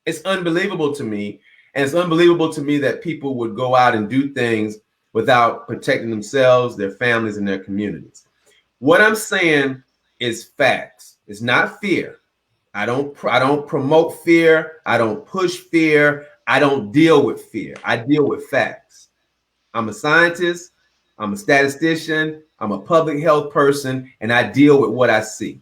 It's unbelievable to me. And it's unbelievable to me that people would go out and do things without protecting themselves, their families, and their communities. What I'm saying is facts. It's not fear. I don't promote fear. I don't push fear. I don't deal with fear. I deal with facts. I'm a scientist. I'm a statistician. I'm a public health person, and I deal with what I see.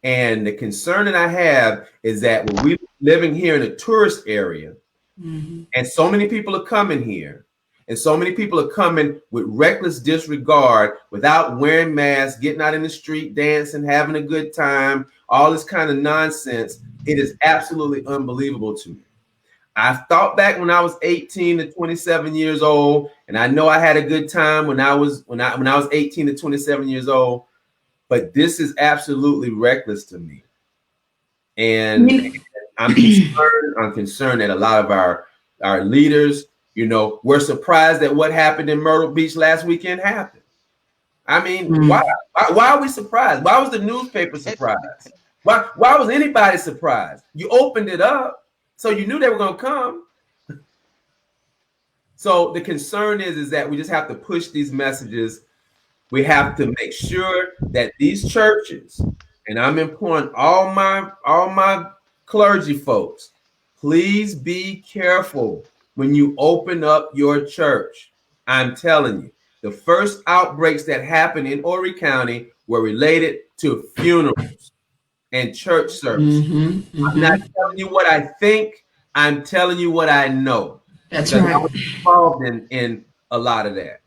And the concern that I have is that when we're living here in a tourist area, and so many people are coming here, and so many people are coming with reckless disregard, without wearing masks, getting out in the street, dancing, having a good time, all this kind of nonsense. It is absolutely unbelievable to me. I thought back when I was 18 to 27 years old, and I know I had a good time when I was 18 to 27 years old. But this is absolutely reckless to me. And I'm concerned that a lot of our leaders, were surprised that what happened in Myrtle Beach last weekend happened. I mean, why are we surprised? Why was the newspaper surprised? Why was anybody surprised? You opened it up, so you knew they were going to come. So the concern is that we just have to push these messages. We have to make sure that these churches, and I'm imploring all my clergy folks, please be careful when you open up your church. I'm telling you, the first outbreaks that happened in Horry County were related to funerals and church services. I'm not telling you what I think. I'm telling you what I know. That's because right. I was involved in a lot of that.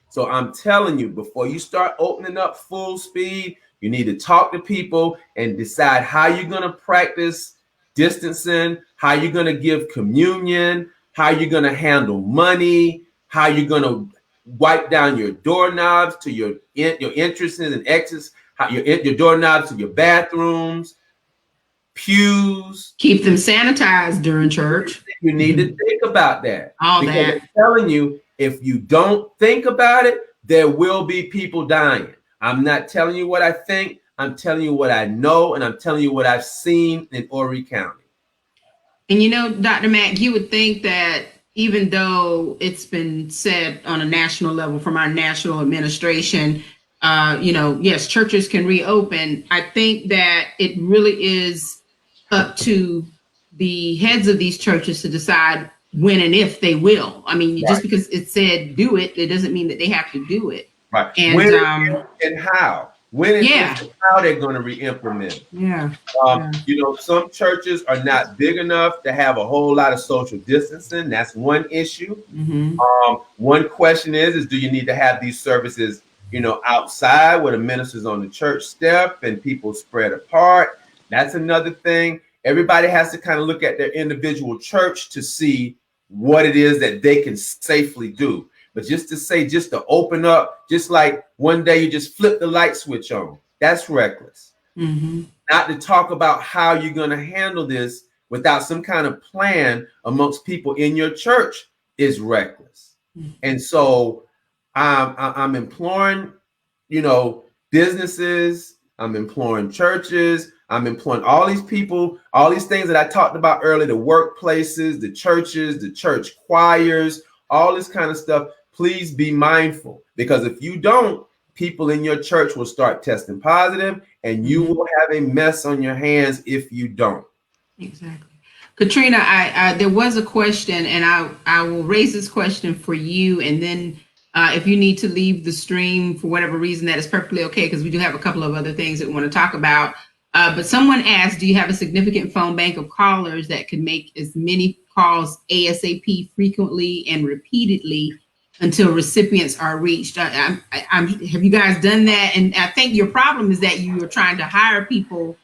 So I'm telling you, before you start opening up full speed, you need to talk to people and decide how you're going to practice distancing, how you're going to give communion, how you're going to handle money, how you're going to wipe down your doorknobs to your entrances and exits, how your doorknobs to your bathrooms, pews. Keep them sanitized during church. You need to think about that. All because that. I'm telling you, if you don't think about it, there will be people dying. I'm not telling you what I think. I'm telling you what I know, and I'm telling you what I've seen in Horry County. And Dr. Mack, you would think that even though it's been said on a national level from our national administration, yes, churches can reopen. I think that it really is up to the heads of these churches to decide when and if they will. I mean, just because it said do it, it doesn't mean that they have to do it. Right. And when and how. When and how they're going to re-implement it. Yeah. Some churches are not big enough to have a whole lot of social distancing. That's one issue. One question is do you need to have these services, outside where the minister's on the church step and people spread apart? That's another thing. Everybody has to kind of look at their individual church to see what it is that they can safely do. But just to open up, just like one day you just flip the light switch on, that's reckless. Not to talk about how you're going to handle this without some kind of plan amongst people in your church is reckless. And so I'm imploring, businesses, I'm imploring churches, I'm employing all these people, all these things that I talked about earlier, the workplaces, the churches, the church choirs, all this kind of stuff. Please be mindful, because if you don't, people in your church will start testing positive, and you will have a mess on your hands if you don't. Exactly. Katrina, I there was a question, and I will raise this question for you, and then if you need to leave the stream for whatever reason, that is perfectly okay, because we do have a couple of other things that we want to talk about. But someone asked, do you have a significant phone bank of callers that can make as many calls ASAP frequently and repeatedly until recipients are reached? Have you guys done that? And I think your problem is that you are trying to hire people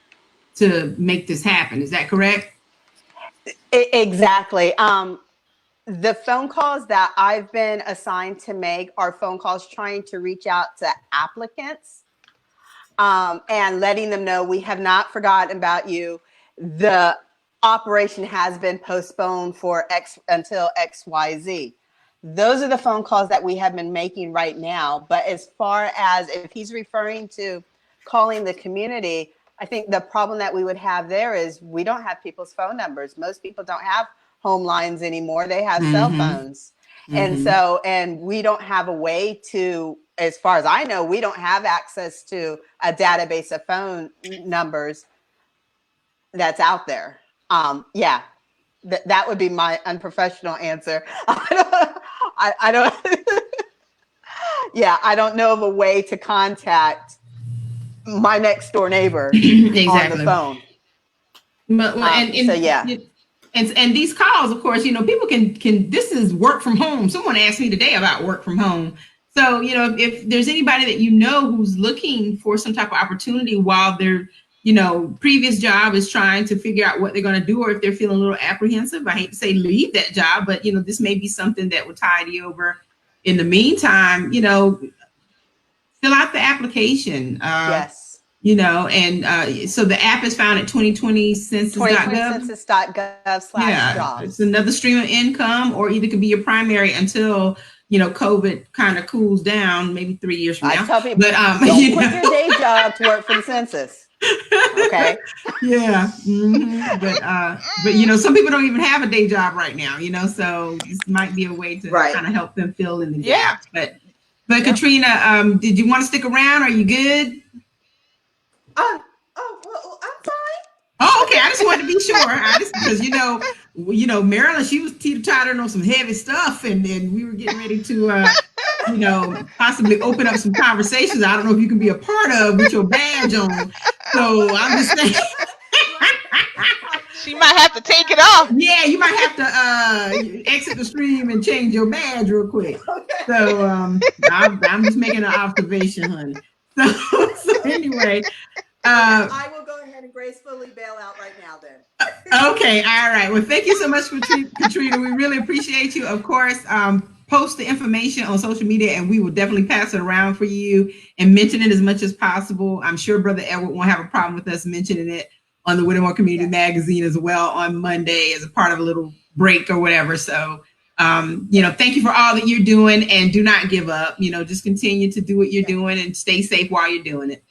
to make this happen. Is that correct? Exactly. The phone calls that I've been assigned to make are phone calls trying to reach out to applicants, and letting them know we have not forgotten about you. The operation has been postponed for X until XYZ. Those are the phone calls that we have been making right now. But as far as if he's referring to calling the community, I think the problem that we would have there is we don't have people's phone numbers. Most people don't have home lines anymore. They have cell phones. And so, and we don't have a way to, as far as I know, we don't have access to a database of phone numbers that's out there. Yeah, that would be my unprofessional answer. I don't, yeah, I don't know of a way to contact my next door neighbor on the phone. But, So yeah. And these calls, of course, people can this is work from home. Someone asked me today about work from home. So, if there's anybody that who's looking for some type of opportunity while their, previous job is trying to figure out what they're going to do, or if they're feeling a little apprehensive, I hate to say leave that job, but, this may be something that will tide you over. In the meantime, fill out the application. Yes. And so the app is found at 2020census.gov. 2020census.gov/jobs. It's another stream of income, or either could be your primary until COVID kind of cools down, maybe 3 years from now. I tell people, don't quit your day job to work for the census. Okay. Yeah. But some people don't even have a day job right now. So this might be a way to kind of help them fill in the gaps. But Katrina, did you want to stick around? Are you good? Well, I'm fine. Oh, okay. I just wanted to be sure. Because Marilyn, she was teeter-tottering on some heavy stuff, and then we were getting ready to, possibly open up some conversations. I don't know if you can be a part of with your badge on. So I'm just saying. She might have to take it off. Yeah, you might have to exit the stream and change your badge real quick. Okay. So I'm just making an observation, honey. So anyway. I will go ahead and gracefully bail out right now then. Okay, all right. Well, thank you so much, Katrina. We really appreciate you. Of course, post the information on social media, and we will definitely pass it around for you and mention it as much as possible. I'm sure Brother Edward won't have a problem with us mentioning it on the Whittemore Community Magazine as well on Monday as a part of a little break or whatever. So, thank you for all that you're doing, and do not give up. Just continue to do what you're doing and stay safe while you're doing it.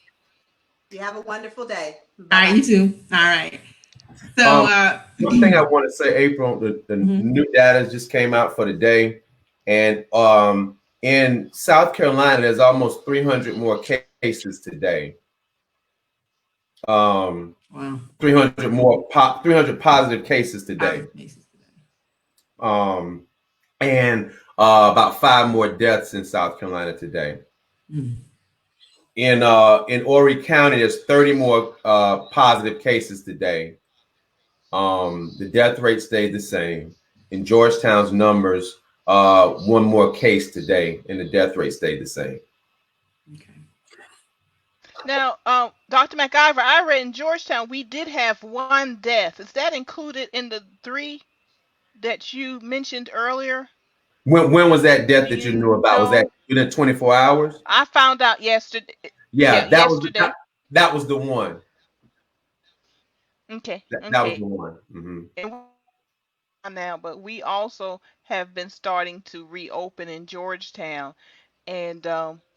You have a wonderful day. Bye. All right, you too. All right. So one thing I want to say, April, the new data just came out for the day, and in South Carolina, there's almost 300 more cases today. Wow. 300 positive cases today. And about 5 more deaths in South Carolina today. In Horry County, there's 30 more positive cases today. The death rate stayed the same. In Georgetown's numbers, 1 more case today, and the death rate stayed the same. Okay. Now, Dr. McIver, I read in Georgetown we did have 1 death. Is that included in the 3 that you mentioned earlier? When was that death that you knew about? Was that within 24 hours? I found out yesterday. Yeah, that yesterday. that was the one. Okay. That was the one. Mm-hmm. And now, but we also have been starting to reopen in Georgetown, and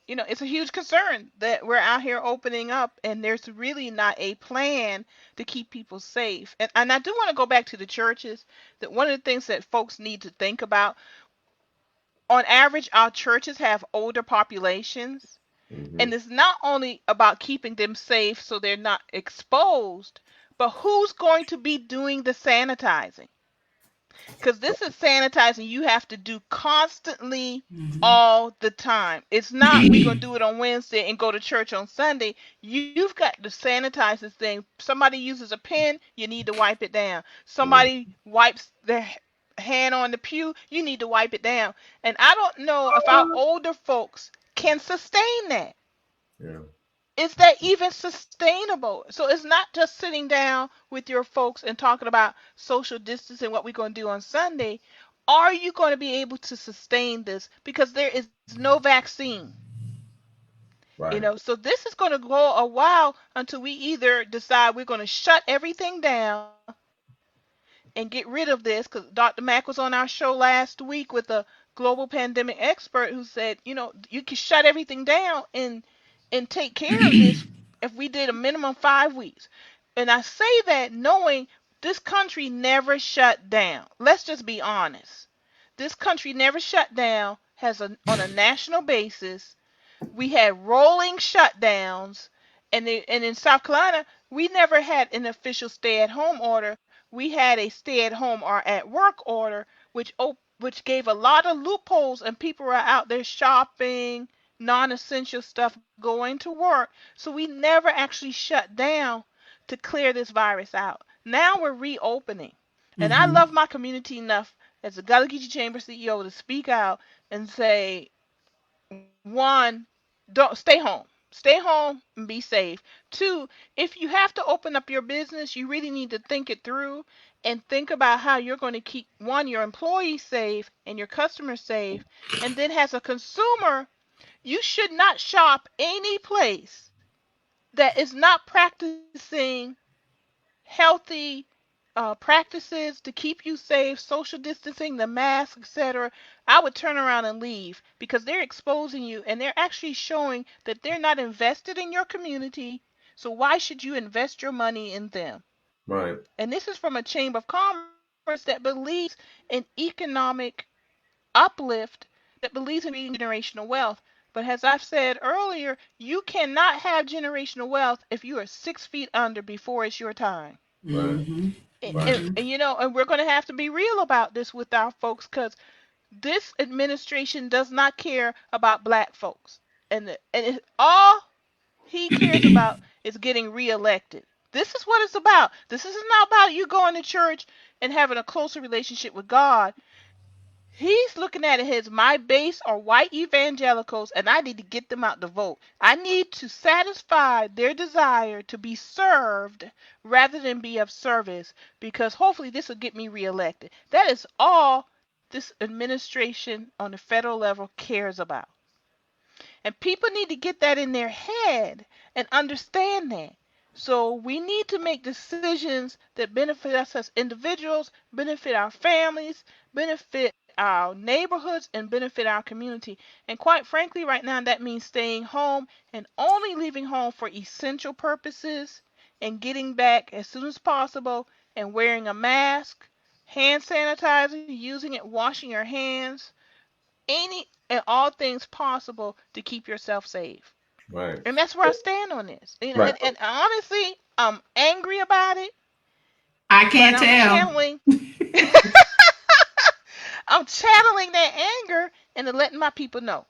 it's a huge concern that we're out here opening up and there's really not a plan to keep people safe. And I do want to go back to the churches. That one of the things that folks need to think about, on average, our churches have older populations. Mm-hmm. And it's not only about keeping them safe so they're not exposed, but who's going to be doing the sanitizing? Because this is sanitizing you have to do constantly all the time. It's not we're going to do it on Wednesday and go to church on Sunday. You've got to sanitize this thing. Somebody uses a pen, you need to wipe it down. Somebody wipes their hand on the pew, you need to wipe it down. And I don't know if our older folks can sustain that. Yeah. Is that even sustainable? So it's not just sitting down with your folks and talking about social distancing, what we're going to do on Sunday. Are you going to be able to sustain this? Because there is no vaccine. Right. So this is going to go a while until we either decide we're going to shut everything down and get rid of this, because Dr. Mack was on our show last week with a global pandemic expert who said, you can shut everything down and take care of this if we did a minimum 5 weeks. And I say that knowing this country never shut down. Let's just be honest. This country never shut down, on a national basis. We had rolling shutdowns, and in South Carolina, we never had an official stay-at-home order. We had a stay-at-home or at-work order, which gave a lot of loopholes, and people were out there shopping, non-essential stuff, going to work. So we never actually shut down to clear this virus out. Now we're reopening, and I love my community enough as a Gullah Geechee Chamber CEO to speak out and say, one, don't stay home and be safe. Two, if you have to open up your business, you really need to think it through and think about how you're going to keep, one, your employees safe and your customers safe. And then as a consumer, you should not shop any place that is not practicing healthy practices to keep you safe, social distancing, the mask, etc. I would turn around and leave, because they're exposing you and they're actually showing that they're not invested in your community. So why should you invest your money in them? Right. And this is from a chamber of commerce that believes in economic uplift, that believes in creating generational wealth. But as I've said earlier, you cannot have generational wealth if you are 6 feet under before it's your time. Right. Right. And we're going to have to be real about this with our folks, because this administration does not care about black folks. All he cares about is getting reelected. This is what it's about. This is not about you going to church and having a closer relationship with God. He's looking at it as my base are white evangelicals, and I need to get them out to vote. I need to satisfy their desire to be served rather than be of service, because hopefully this will get me reelected. That is all this administration on the federal level cares about. And people need to get that in their head and understand that. So we need to make decisions that benefit us as individuals, benefit our families, benefit our neighborhoods, and benefit our community. And quite frankly, right now, that means staying home and only leaving home for essential purposes, and getting back as soon as possible and wearing a mask, hand sanitizer, using it, washing your hands, any and all things possible to keep yourself safe. Right. And that's where I stand on this. Right. And honestly, I'm angry about it, I but can't tell. I'm channeling that anger and letting my people know.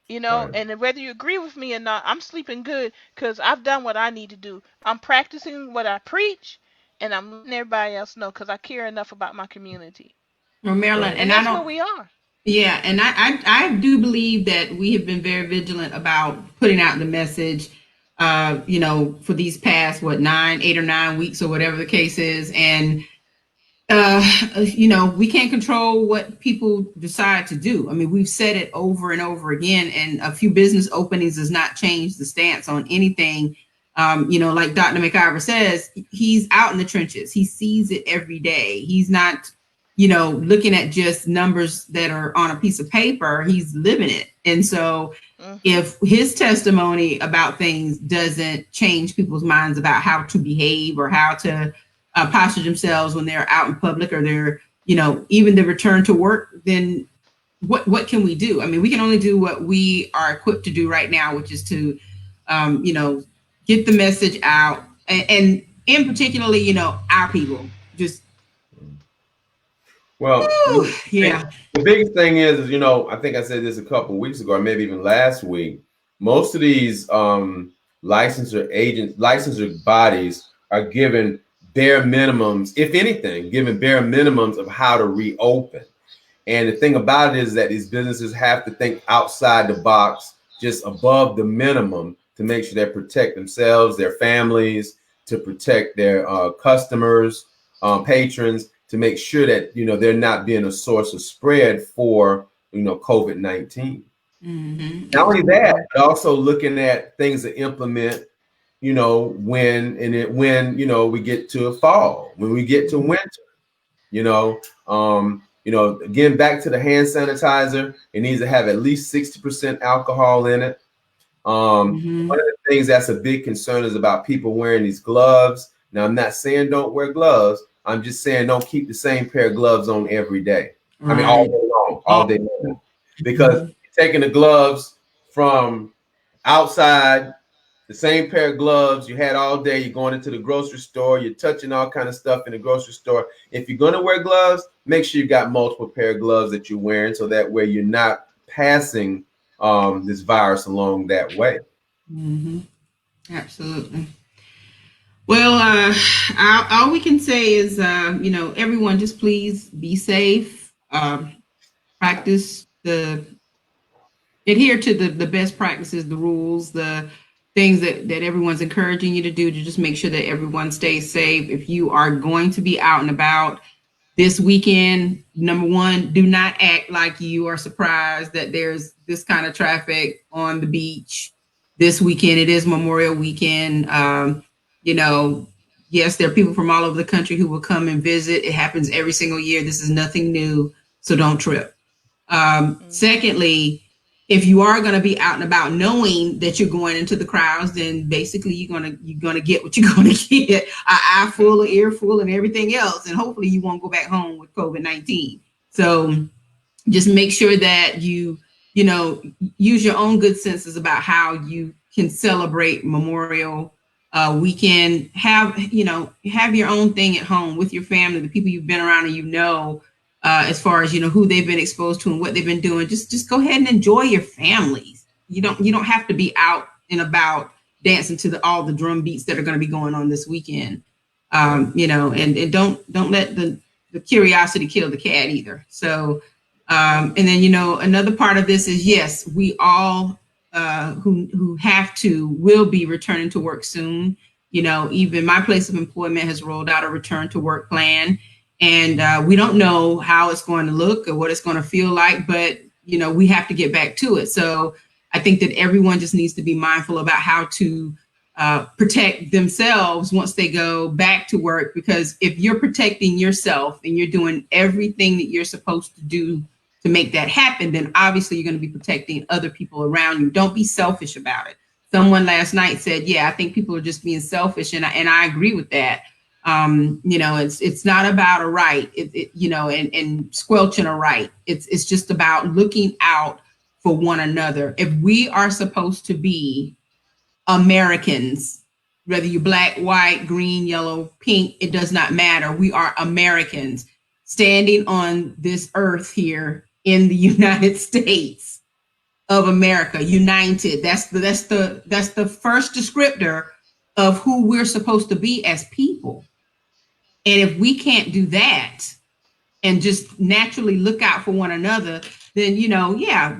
Right. And whether you agree with me or not, I'm sleeping good because I've done what I need to do. I'm practicing what I preach, and I'm letting everybody else know because I care enough about my community. Well, Marilyn, Right. And that's where we are. Yeah, and I do believe that we have been very vigilant about putting out the message, for these past 8 or 9 weeks or whatever the case is, and we can't control what people decide to do. I mean, we've said it over and over again, and a few business openings does not change the stance on anything. Like Dr. McIver says, he's out in the trenches. He sees it every day. He's not looking at just numbers that are on a piece of paper, he's living it. And so if his testimony about things doesn't change people's minds about how to behave or how to posture themselves when they're out in public, or they're, even the return to work, then what can we do? I mean, we can only do what we are equipped to do right now, which is to, get the message out, and in particularly, our people just. Well, Whew, yeah. the biggest thing is, I think I said this a couple of weeks ago, or maybe even last week. Most of these licensor bodies are given bare minimums, if anything, given bare minimums of how to reopen. And the thing about it is that these businesses have to think outside the box, just above the minimum, to make sure they protect themselves, their families, to protect their customers, patrons, to make sure that they're not being a source of spread for COVID-19. Not only that, but also looking at things to implement when we get to fall, when we get to winter. Again, back to the hand sanitizer, it needs to have at least 60% alcohol in it. One of the things that's a big concern is about people wearing these gloves. Now, I'm not saying don't wear gloves. I'm just saying don't keep the same pair of gloves on every day. Right. I mean, all day long. Because taking the gloves from outside, the same pair of gloves you had all day, you're going into the grocery store, you're touching all kind of stuff in the grocery store. If you're going to wear gloves, make sure you got multiple pair of gloves that you're wearing, so that way you're not passing this virus along that way. Absolutely. Well, all we can say is, everyone just please be safe, adhere to the best practices, the rules, the things that everyone's encouraging you to do, to just make sure that everyone stays safe. If you are going to be out and about this weekend, number one, do not act like you are surprised that there's this kind of traffic on the beach this weekend. It is Memorial Weekend. Yes, there are people from all over the country who will come and visit. It happens every single year. This is nothing new, so don't trip. Secondly, if you are going to be out and about knowing that you're going into the crowds, then basically you're gonna get what you're going to get, an eye full, an ear full, and everything else. And hopefully you won't go back home with COVID-19. So just make sure that you use your own good senses about how you can celebrate Memorial Weekend. Have your own thing at home with your family, the people you've been around, and as far as who they've been exposed to and what they've been doing. Just go ahead and enjoy your families. You don't have to be out and about dancing to all the drum beats that are going to be going on this weekend. And don't let the curiosity kill the cat either. So and then another part of this is, yes, we all who have to will be returning to work soon. Even my place of employment has rolled out a return to work plan. And we don't know how it's going to look or what it's going to feel like, but, we have to get back to it. So I think that everyone just needs to be mindful about how to protect themselves once they go back to work, because if you're protecting yourself and you're doing everything that you're supposed to do to make that happen, then obviously you're going to be protecting other people around you. Don't be selfish about it. Someone last night said, yeah, I think people are just being selfish. And I agree with that. It's not about a right, and squelching a right. It's just about looking out for one another. If we are supposed to be Americans, whether you're black, white, green, yellow, pink, it does not matter. We are Americans standing on this earth here in the United States of America, united. That's the first descriptor of who we're supposed to be as people. And if we can't do that and just naturally look out for one another, then,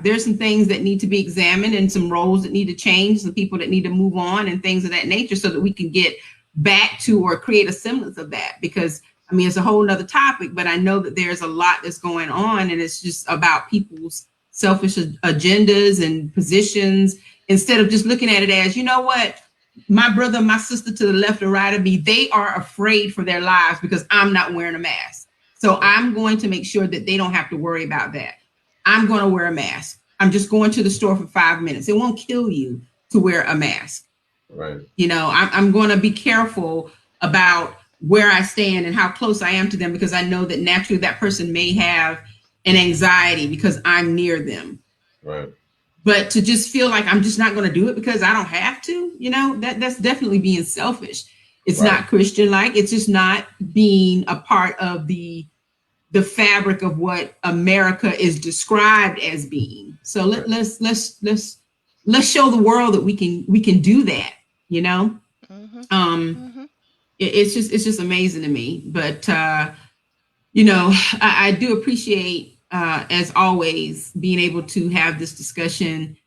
there's some things that need to be examined and some roles that need to change, some people that need to move on and things of that nature, so that we can get back to or create a semblance of that. Because, it's a whole nother topic, but I know that there's a lot that's going on, and it's just about people's selfish agendas and positions, instead of just looking at it as, what, my brother, my sister to the left or right of me, they are afraid for their lives because I'm not wearing a mask. So I'm going to make sure that they don't have to worry about that. I'm going to wear a mask. I'm just going to the store for 5 minutes. It won't kill you to wear a mask. Right. You know, I'm going to be careful about where I stand and how close I am to them, because I know that naturally that person may have an anxiety because I'm near them. Right. But to just feel like I'm just not going to do it because I don't have to, you know, that's definitely being selfish. It's Right. not Christian-like. It's just not being a part of the fabric of what America is described as being. So let's show the world that we can do that, you know. It's just amazing to me. But you know, I do appreciate as always being able to have this discussion,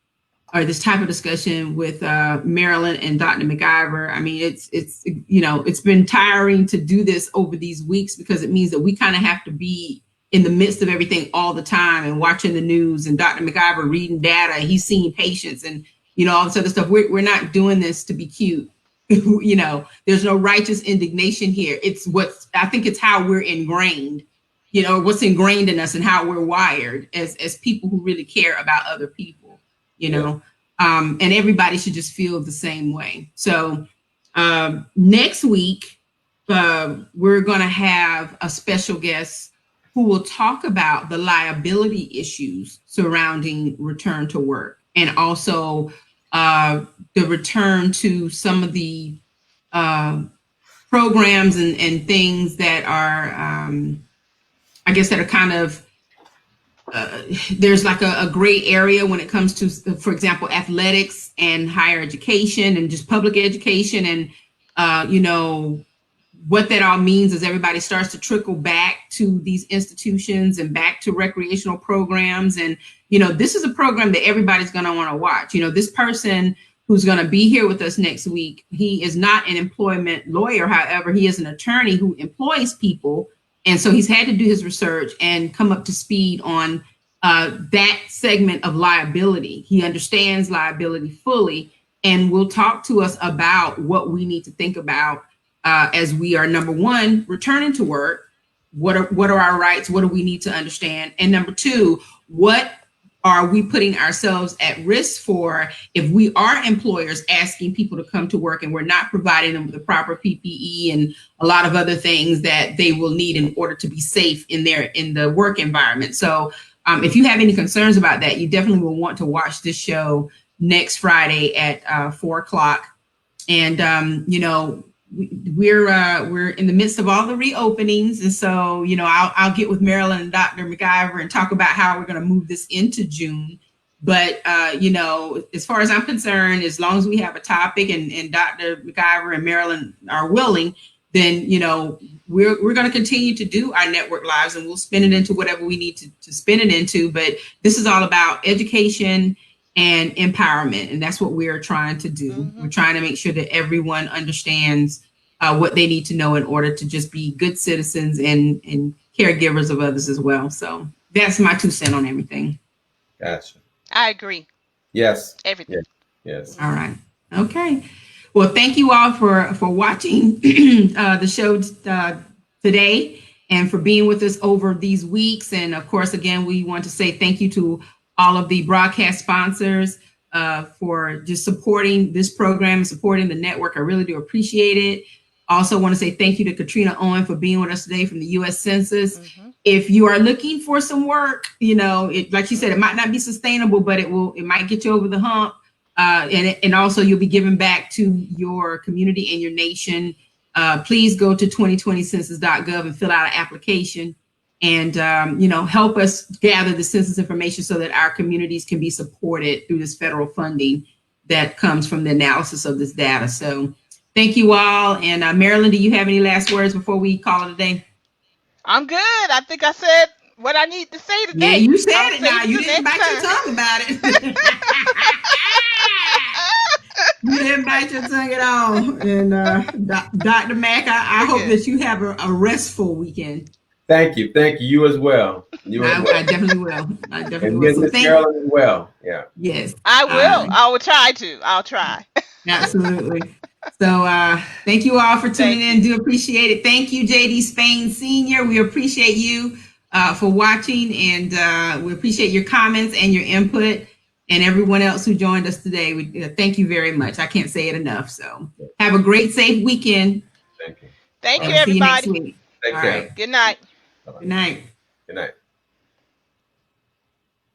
or this type of discussion, with Marilyn and Dr. McIver. I mean, it's you know, it's been tiring to do this over these weeks, because it means that we kind of have to be in the midst of everything all the time and watching the news, and Dr. McIver reading data, and he's seeing patients, and you know, all this other stuff. We're not doing this to be cute. You know, there's no righteous indignation here. It's I think it's how we're ingrained, you know, what's ingrained in us and how we're wired as people who really care about other people, you know. And everybody should just feel the same way. So next week, we're going to have a special guest who will talk about the liability issues surrounding return to work, and also the return to some of the programs and things that are, I guess, that are kind of, there's like a gray area when it comes to, for example, athletics and higher education and just public education. And, you know, what that all means is everybody starts to trickle back to these institutions and back to recreational programs. And, you know, this is a program that everybody's going to want to watch. You know, this person who's going to be here with us next week, he is not an employment lawyer. However, he is an attorney who employs people. And so he's had to do his research and come up to speed on that segment of liability. He understands liability fully, and will talk to us about what we need to think about as we are, number one, returning to work. What are our rights? What do we need to understand? And number two, what are we putting ourselves at risk for if we are employers asking people to come to work and we're not providing them with the proper PPE and a lot of other things that they will need in order to be safe in the work environment. So if you have any concerns about that, you definitely will want to watch this show next Friday at 4:00. And you know, we're in the midst of all the reopenings, and so, you know, I'll get with Marilyn and Dr. McIver and talk about how we're going to move this into June. But you know, as far as I'm concerned, as long as we have a topic and Dr. McIver and Marilyn are willing, then, you know, we're going to continue to do our network lives, and we'll spin it into whatever we need to spin it into. But this is all about education and empowerment, and that's what we're trying to do. We're trying to make sure that everyone understands what they need to know in order to just be good citizens and caregivers of others as well. So that's my 2 cents on everything. Gotcha. I agree. Yes. Everything. Yes. All right. Okay. Well, thank you all for watching the show today, and for being with us over these weeks. And of course, again, we want to say thank you to all of the broadcast sponsors for just supporting this program and supporting the network. I really do appreciate it. Also want to say thank you to Katrina Owen for being with us today from the US Census. If you are looking for some work, you know, like she said, it might not be sustainable, but it might get you over the hump. And also you'll be giving back to your community and your nation. Please go to 2020census.gov and fill out an application, and you know, help us gather the census information so that our communities can be supported through this federal funding that comes from the analysis of this data. So thank you all. And Marilyn, do you have any last words before we call it a day? I'm good. I think I said what I need to say today. Yeah, you said I'll it now. save You it didn't next bite your time. tongue about it. You didn't bite your tongue at all. And Dr. Mack, I hope that you have a restful weekend. Thank you. Thank you. You as well. You as well. I definitely will. I definitely And will. So Miss Marilyn as well. Yeah. Yes. I will. I will try to. I'll try. Absolutely. So thank you all for tuning Thank in. Do appreciate it. Thank you, JD Spain Sr. We appreciate you for watching, and we appreciate your comments and your input, and everyone else who joined us today. We thank you very much. I can't say it enough. So have a great, safe weekend. Thank you. Thank you, See you next everybody. week. Take All care. right. Good night. Bye-bye. Good night. Good night.